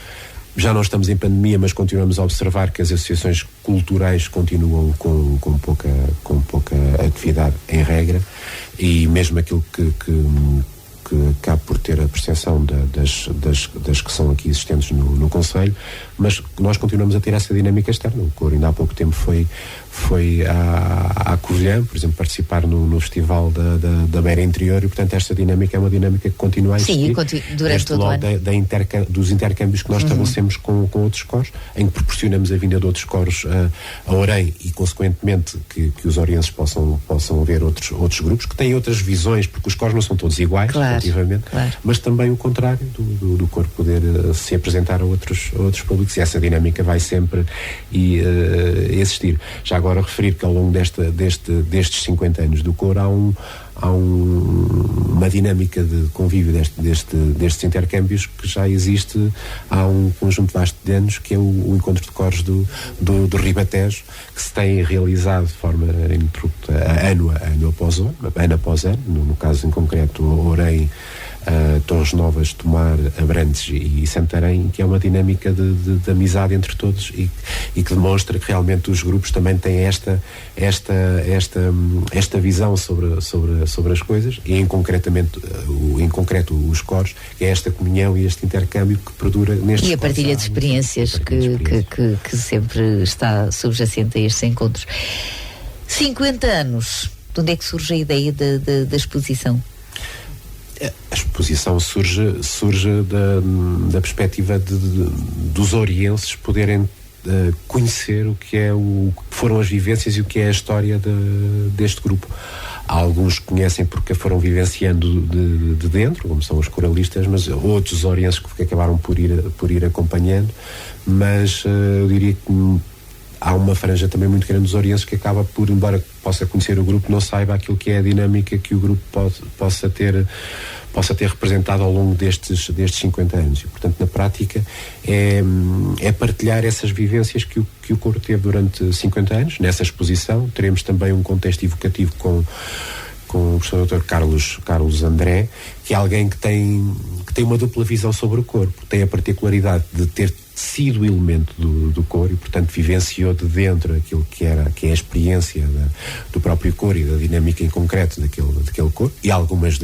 já não estamos em pandemia, mas continuamos a observar que as associações culturais continuam com pouca atividade em regra, e mesmo aquilo que cabe por ter a percepção das que são aqui existentes no Conselho, mas nós continuamos a ter essa dinâmica externa. O coro ainda há pouco tempo foi à Covilhã, por exemplo, participar no festival da Beira Interior, e portanto esta dinâmica é uma dinâmica que continua a existir.
Sim, durante todo o ano.
Dos intercâmbios que nós estabelecemos com outros coros, em que proporcionamos a vinda de outros coros a Orém, e consequentemente que os orienses possam ver outros grupos que têm outras visões, porque os coros não são todos iguais, relativamente, mas também o contrário do coro poder se apresentar a outros públicos, e essa dinâmica vai sempre existir. Já agora referir que ao longo destes 50 anos do coro há uma dinâmica de convívio destes intercâmbios que já existe há um conjunto vasto de anos, que é o encontro de coros do Ribatejo, que se tem realizado de forma ininterrupta ano após ano, no caso em concreto Orém, Torres Novas, Tomar, Abrantes e Santarém, que é uma dinâmica de amizade entre todos, e que demonstra que realmente os grupos também têm esta visão sobre as coisas, e em concreto os coros, que é esta comunhão e este intercâmbio que perdura nestes. E
a partilha de experiências que sempre está subjacente a estes encontros. 50 anos, de onde é que surge a ideia da exposição?
A exposição surge da perspectiva dos orienses poderem conhecer o que foram as vivências e o que é a história deste grupo. Alguns conhecem porque foram vivenciando de dentro, como são os coralistas, mas outros orienses que acabaram por ir acompanhando, mas eu diria que há uma franja também muito grande dos orienses que acaba por, embora possa conhecer o grupo, não saiba aquilo que é a dinâmica que o grupo possa ter representado ao longo destes 50 anos. E, portanto, na prática, é partilhar essas vivências que o coro teve durante 50 anos. Nessa exposição teremos também um contexto evocativo com o professor Dr. Carlos André, que é alguém que tem uma dupla visão sobre o coro, porque tem a particularidade de ter sido elemento do coro e, portanto, vivenciou de dentro aquilo que é a experiência do próprio coro e da dinâmica em concreto daquele coro, e algumas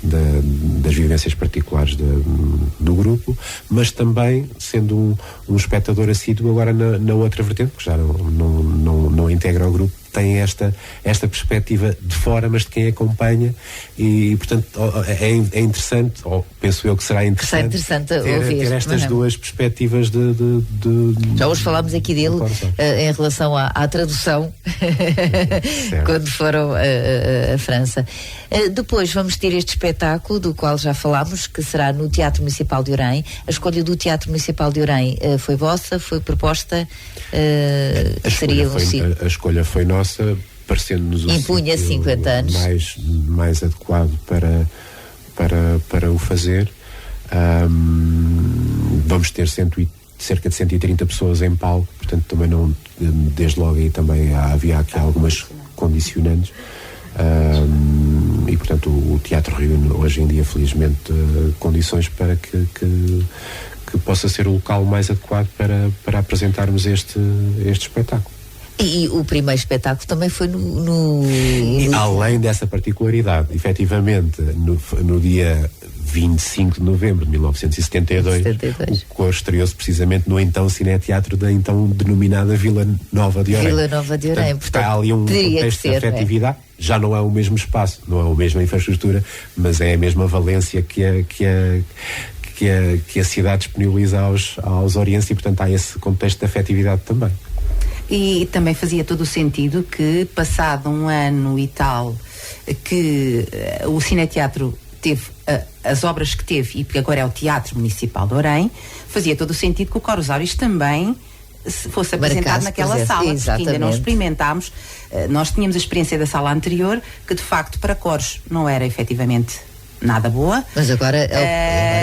das vivências particulares do grupo, mas também sendo um espectador assíduo agora na outra vertente, porque já não integra o grupo, tem esta perspectiva de fora, mas de quem acompanha, e portanto é interessante, ou penso eu que será interessante
ouvir,
ter estas duas novas perspectivas
Já hoje falámos aqui dele em relação à tradução quando foram a França. Depois vamos ter este espetáculo do qual já falámos, que será no Teatro Municipal de Orem. A escolha do Teatro Municipal de Orem foi vossa? Foi proposta?
A escolha foi nossa, parecendo-nos o
impunha 50 anos
mais adequado para o fazer. Vamos ter cerca de 130 pessoas em palco, portanto também não, desde logo aí também havia aqui algumas condicionantes, e portanto o teatro reúne hoje em dia felizmente condições para que possa ser o local mais adequado para apresentarmos este espetáculo.
E o primeiro espetáculo também foi no...
Além dessa particularidade, efetivamente, no dia 25 de novembro de 1972, o coro estreou-se precisamente no então Cineteatro da então denominada Vila Nova de Orem.
Vila Nova de Orem.
Portanto, há ali um contexto de afetividade. Já não é o mesmo espaço, não é a mesma infraestrutura, mas é a mesma valência que a cidade disponibiliza aos orienses, e portanto há esse contexto de afetividade também.
E também fazia todo o sentido que, passado um ano e tal, que o Cineteatro teve as obras que teve, e que agora é o Teatro Municipal de Orem, fazia todo o sentido que o Coros Aureus também fosse apresentado naquela sala, porque ainda não experimentámos. Nós tínhamos a experiência da sala anterior, que de facto para coros não era efetivamente nada boa.
Mas agora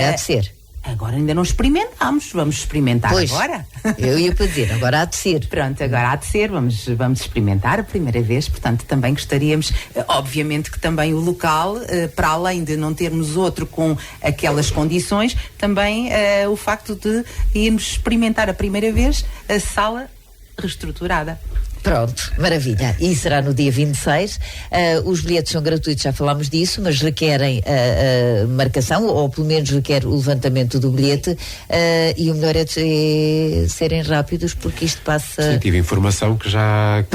há de ser.
Agora ainda não experimentámos, vamos experimentar agora.
Eu ia para dizer, agora há de ser.
Pronto, agora há de ser, vamos experimentar a primeira vez, portanto também gostaríamos, obviamente que também o local, para além de não termos outro com aquelas condições, também o facto de irmos experimentar a primeira vez a sala reestruturada.
Pronto, maravilha. E será no dia 26. Os bilhetes são gratuitos, já falámos disso, mas requerem marcação, ou pelo menos requer o levantamento do bilhete, e o melhor é serem rápidos, porque isto passa...
Sim, tive informação que já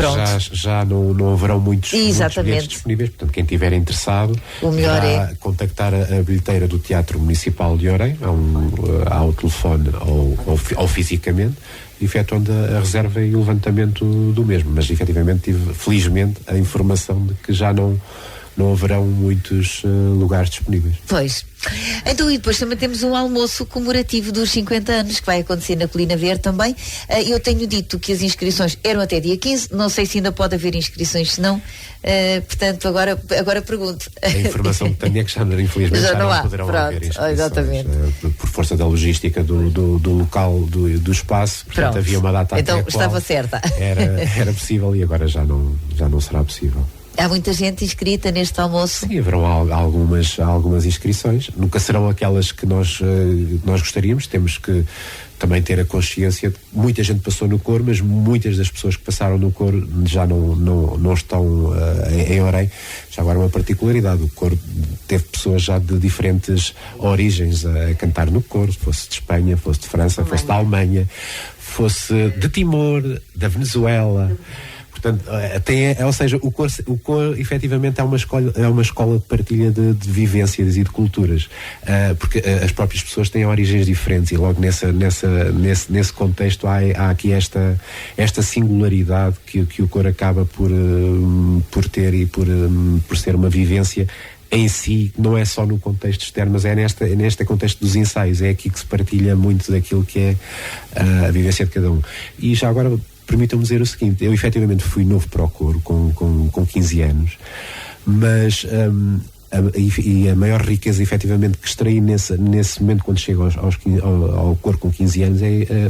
não haverão muitos bilhetes disponíveis, portanto quem estiver interessado,
o melhor é
contactar a bilheteira do Teatro Municipal de Orem, ao telefone ou fisicamente, efetuando a reserva e o levantamento do mesmo, mas efetivamente tive felizmente a informação de que já não haverão muitos lugares disponíveis.
Pois. Então, e depois também temos um almoço comemorativo dos 50 anos que vai acontecer na Colina Verde também. Eu tenho dito que as inscrições eram até dia 15, não sei se ainda pode haver inscrições, se não, portanto agora pergunto.
A informação que tenho é que infelizmente já não poderão haver inscrições.
Exatamente.
Por força da logística do local, do espaço, portanto havia uma data
então
até
estava certa.
Era possível, e agora já não será possível.
Há muita gente inscrita neste almoço?
Sim, haverão algumas inscrições. Nunca serão aquelas que nós gostaríamos. Temos que também ter a consciência de que muita gente passou no coro, mas muitas das pessoas que passaram no coro já não estão em Orem. Já agora uma particularidade, o coro teve pessoas já de diferentes origens a cantar no coro, fosse de Espanha, fosse de França, fosse da Alemanha, fosse de Timor, da Venezuela. Portanto, ou seja, o coro efetivamente é uma escola de partilha de vivências e de culturas, porque as próprias pessoas têm origens diferentes, e logo nesse contexto há aqui esta singularidade que o coro acaba por ter, e por ser uma vivência em si, não é só no contexto externo, mas é neste contexto dos ensaios, é aqui que se partilha muito daquilo que é a vivência de cada um. E já agora permitam-me dizer o seguinte: eu efetivamente fui novo para o coro com 15 anos, mas a maior riqueza efetivamente que extraí nesse momento, quando chego ao coro com 15 anos,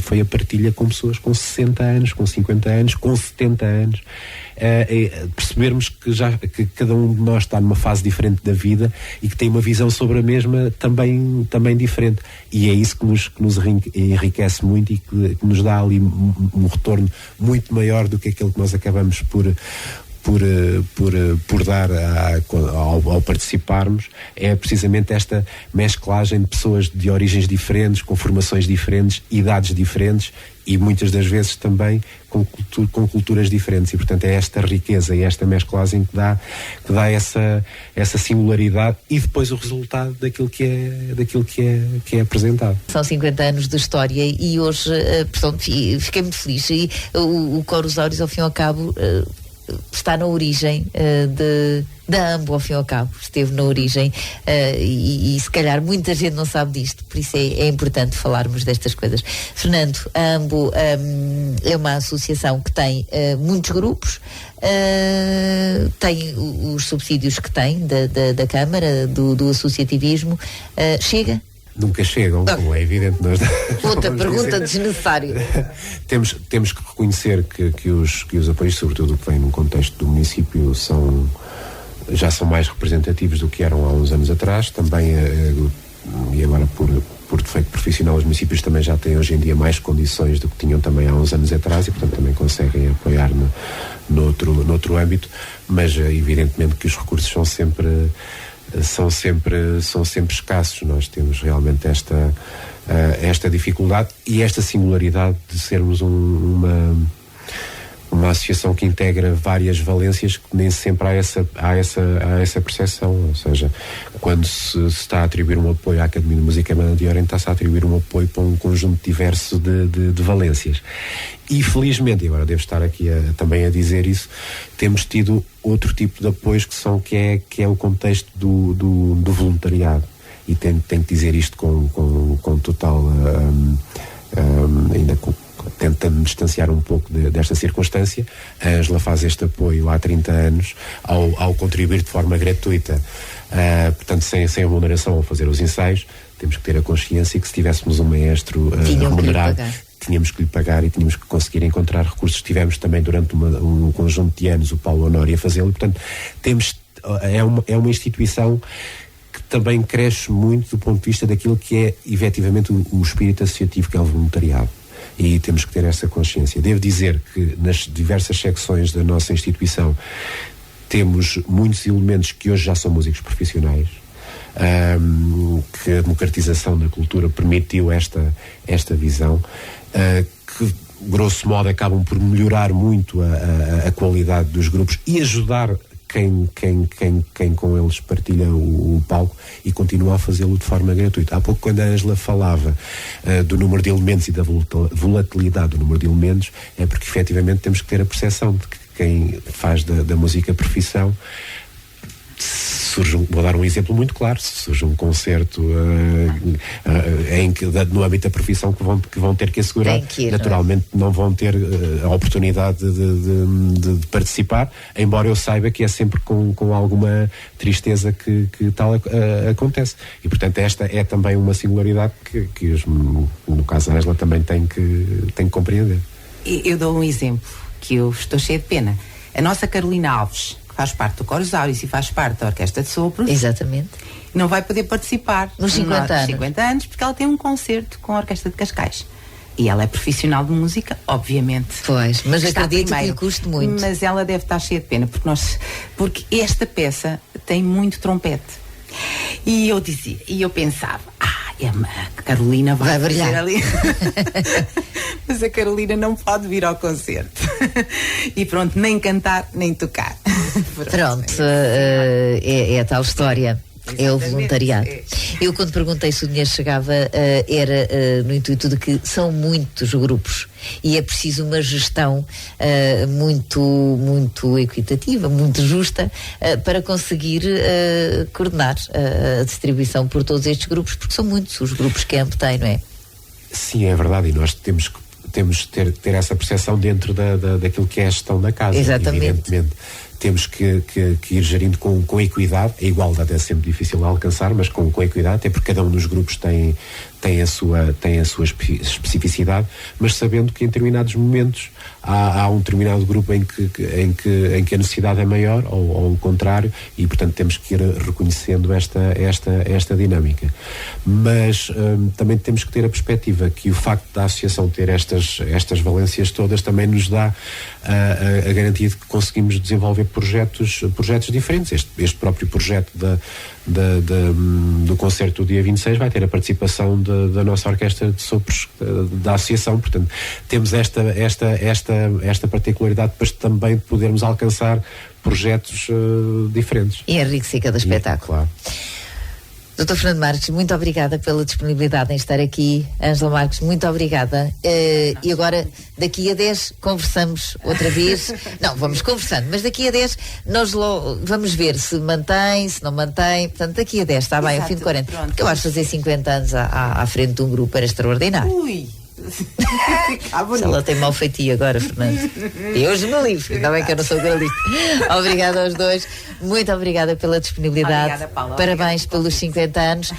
foi a partilha com pessoas com 60 anos, com 50 anos, com 70 anos. Percebermos que cada um de nós está numa fase diferente da vida e que tem uma visão sobre a mesma também diferente, e é isso que nos enriquece muito, e que nos dá ali um retorno muito maior do que aquele que nós acabamos por dar ao participarmos, é precisamente esta mesclagem de pessoas de origens diferentes, com formações diferentes, idades diferentes e muitas das vezes também com culturas diferentes, e portanto é esta riqueza e esta mesclagem que dá essa singularidade e depois o resultado daquilo que é apresentado.
São 50 anos de história e hoje, portanto, fiquei muito feliz, e o Coros-Áureos, ao fim e ao cabo, está na origem da AMBO, ao fim e ao cabo, esteve na origem, e se calhar muita gente não sabe disto, por isso é importante falarmos destas coisas. Fernando, a AMBO é uma associação que tem muitos grupos, tem os subsídios que tem da Câmara, do associativismo. Chega?
Nunca chegam, como é evidente.
Outra pergunta desnecessária.
Temos que reconhecer que os apoios, sobretudo o que vem no contexto do município, já são mais representativos do que eram há uns anos atrás. Também, e agora por defeito profissional, os municípios também já têm hoje em dia mais condições do que tinham também há uns anos atrás, e portanto também conseguem apoiar noutro âmbito, mas evidentemente que os recursos são sempre escassos. Nós temos realmente esta dificuldade e esta singularidade de sermos uma associação que integra várias valências, que nem sempre há essa percepção. Ou seja, quando se está a atribuir um apoio à Academia de Música e Banda de Orem, está-se a atribuir um apoio para um conjunto diverso de valências. E felizmente, e agora devo estar aqui também a dizer isso, temos tido outro tipo de apoios que é o contexto do voluntariado. E tenho que dizer isto com total ainda tentando me distanciar um pouco desta circunstância. A Ângela faz este apoio há 30 anos ao contribuir de forma gratuita, portanto sem remuneração, ao fazer os ensaios. Temos que ter a consciência que se tivéssemos um maestro remunerado, tínhamos que lhe pagar e tínhamos que conseguir encontrar recursos. Tivemos também durante um conjunto de anos o Paulo Honório a fazê-lo, e portanto é uma instituição que também cresce muito do ponto de vista daquilo que é efetivamente o espírito associativo, que é o voluntariado. E temos que ter essa consciência. Devo dizer que nas diversas secções da nossa instituição temos muitos elementos que hoje já são músicos profissionais, que a democratização da cultura permitiu esta visão, que grosso modo acabam por melhorar muito a qualidade dos grupos e ajudar quem com eles partilha o palco, e continua a fazê-lo de forma gratuita. Há pouco, quando a Ângela falava do número de elementos e da volatilidade do número de elementos, é porque efetivamente temos que ter a percepção de que quem faz da música profissão, vou dar um exemplo muito claro: se surge um concerto no âmbito da profissão que vão ter que assegurar, naturalmente não vão ter a oportunidade de participar, embora eu saiba que é sempre com alguma tristeza que tal acontece. E portanto esta é também uma singularidade que no caso a Ângela também tem que compreender.
Eu dou um exemplo que eu estou cheia de pena. A nossa Carolina Alves, que faz parte do Coros-Áureos e faz parte da Orquestra de Sopros.
Exatamente.
Não vai poder participar
nos
50 anos, porque ela tem um concerto com a Orquestra de Cascais. E ela é profissional de música, obviamente.
Pois, mas acredito que lhe custe muito.
Mas ela deve estar cheia de pena, porque esta peça tem muito trompete. E eu pensava, a Carolina vai brilhar ali. Mas a Carolina não pode vir ao concerto. E pronto, nem cantar, nem tocar.
Pronto, é a tal história. Exatamente. É o voluntariado. Eu, quando perguntei se o dinheiro chegava, era no intuito de que são muitos grupos e é preciso uma gestão muito equitativa, muito justa, para conseguir coordenar a distribuição por todos estes grupos, porque são muitos os grupos que a AMBO tem, não é?
Sim, é verdade, e nós temos que ter essa percepção dentro daquilo que é a gestão da casa.
Exatamente.
Evidentemente. Temos que ir gerindo com equidade. A igualdade é sempre difícil de alcançar, mas com equidade, até porque cada um dos grupos tem a sua especificidade, mas sabendo que em determinados momentos há um determinado grupo em que a necessidade é maior, ou o contrário, e portanto temos que ir reconhecendo esta dinâmica. Mas também temos que ter a perspectiva que o facto da associação ter estas valências todas também nos dá a garantia de que conseguimos desenvolver projetos diferentes. Este próprio projeto do concerto do dia 26 vai ter a participação da nossa orquestra de sopros da associação, portanto temos esta particularidade depois também de podermos alcançar projetos diferentes.
E enriquecer cada espetáculo.
Claro.
Dr. Fernando Marques, muito obrigada pela disponibilidade em estar aqui. Ângela Marques, muito obrigada. E agora, daqui a 10, conversamos outra vez. Não, vamos conversando, mas daqui a 10 nós vamos ver se mantém, se não mantém. Portanto, daqui a 10, está bem, ao fim de 40.
Pronto.
Porque eu acho que fazer 50 anos à frente de um grupo era extraordinário.
Ui!
Se ela tem mal feitio agora, Fernando. E hoje me livro, ainda bem que eu não sou jornalista. Obrigada aos dois, muito obrigada pela disponibilidade.
Obrigada, Paula.
Parabéns pelos 50 anos.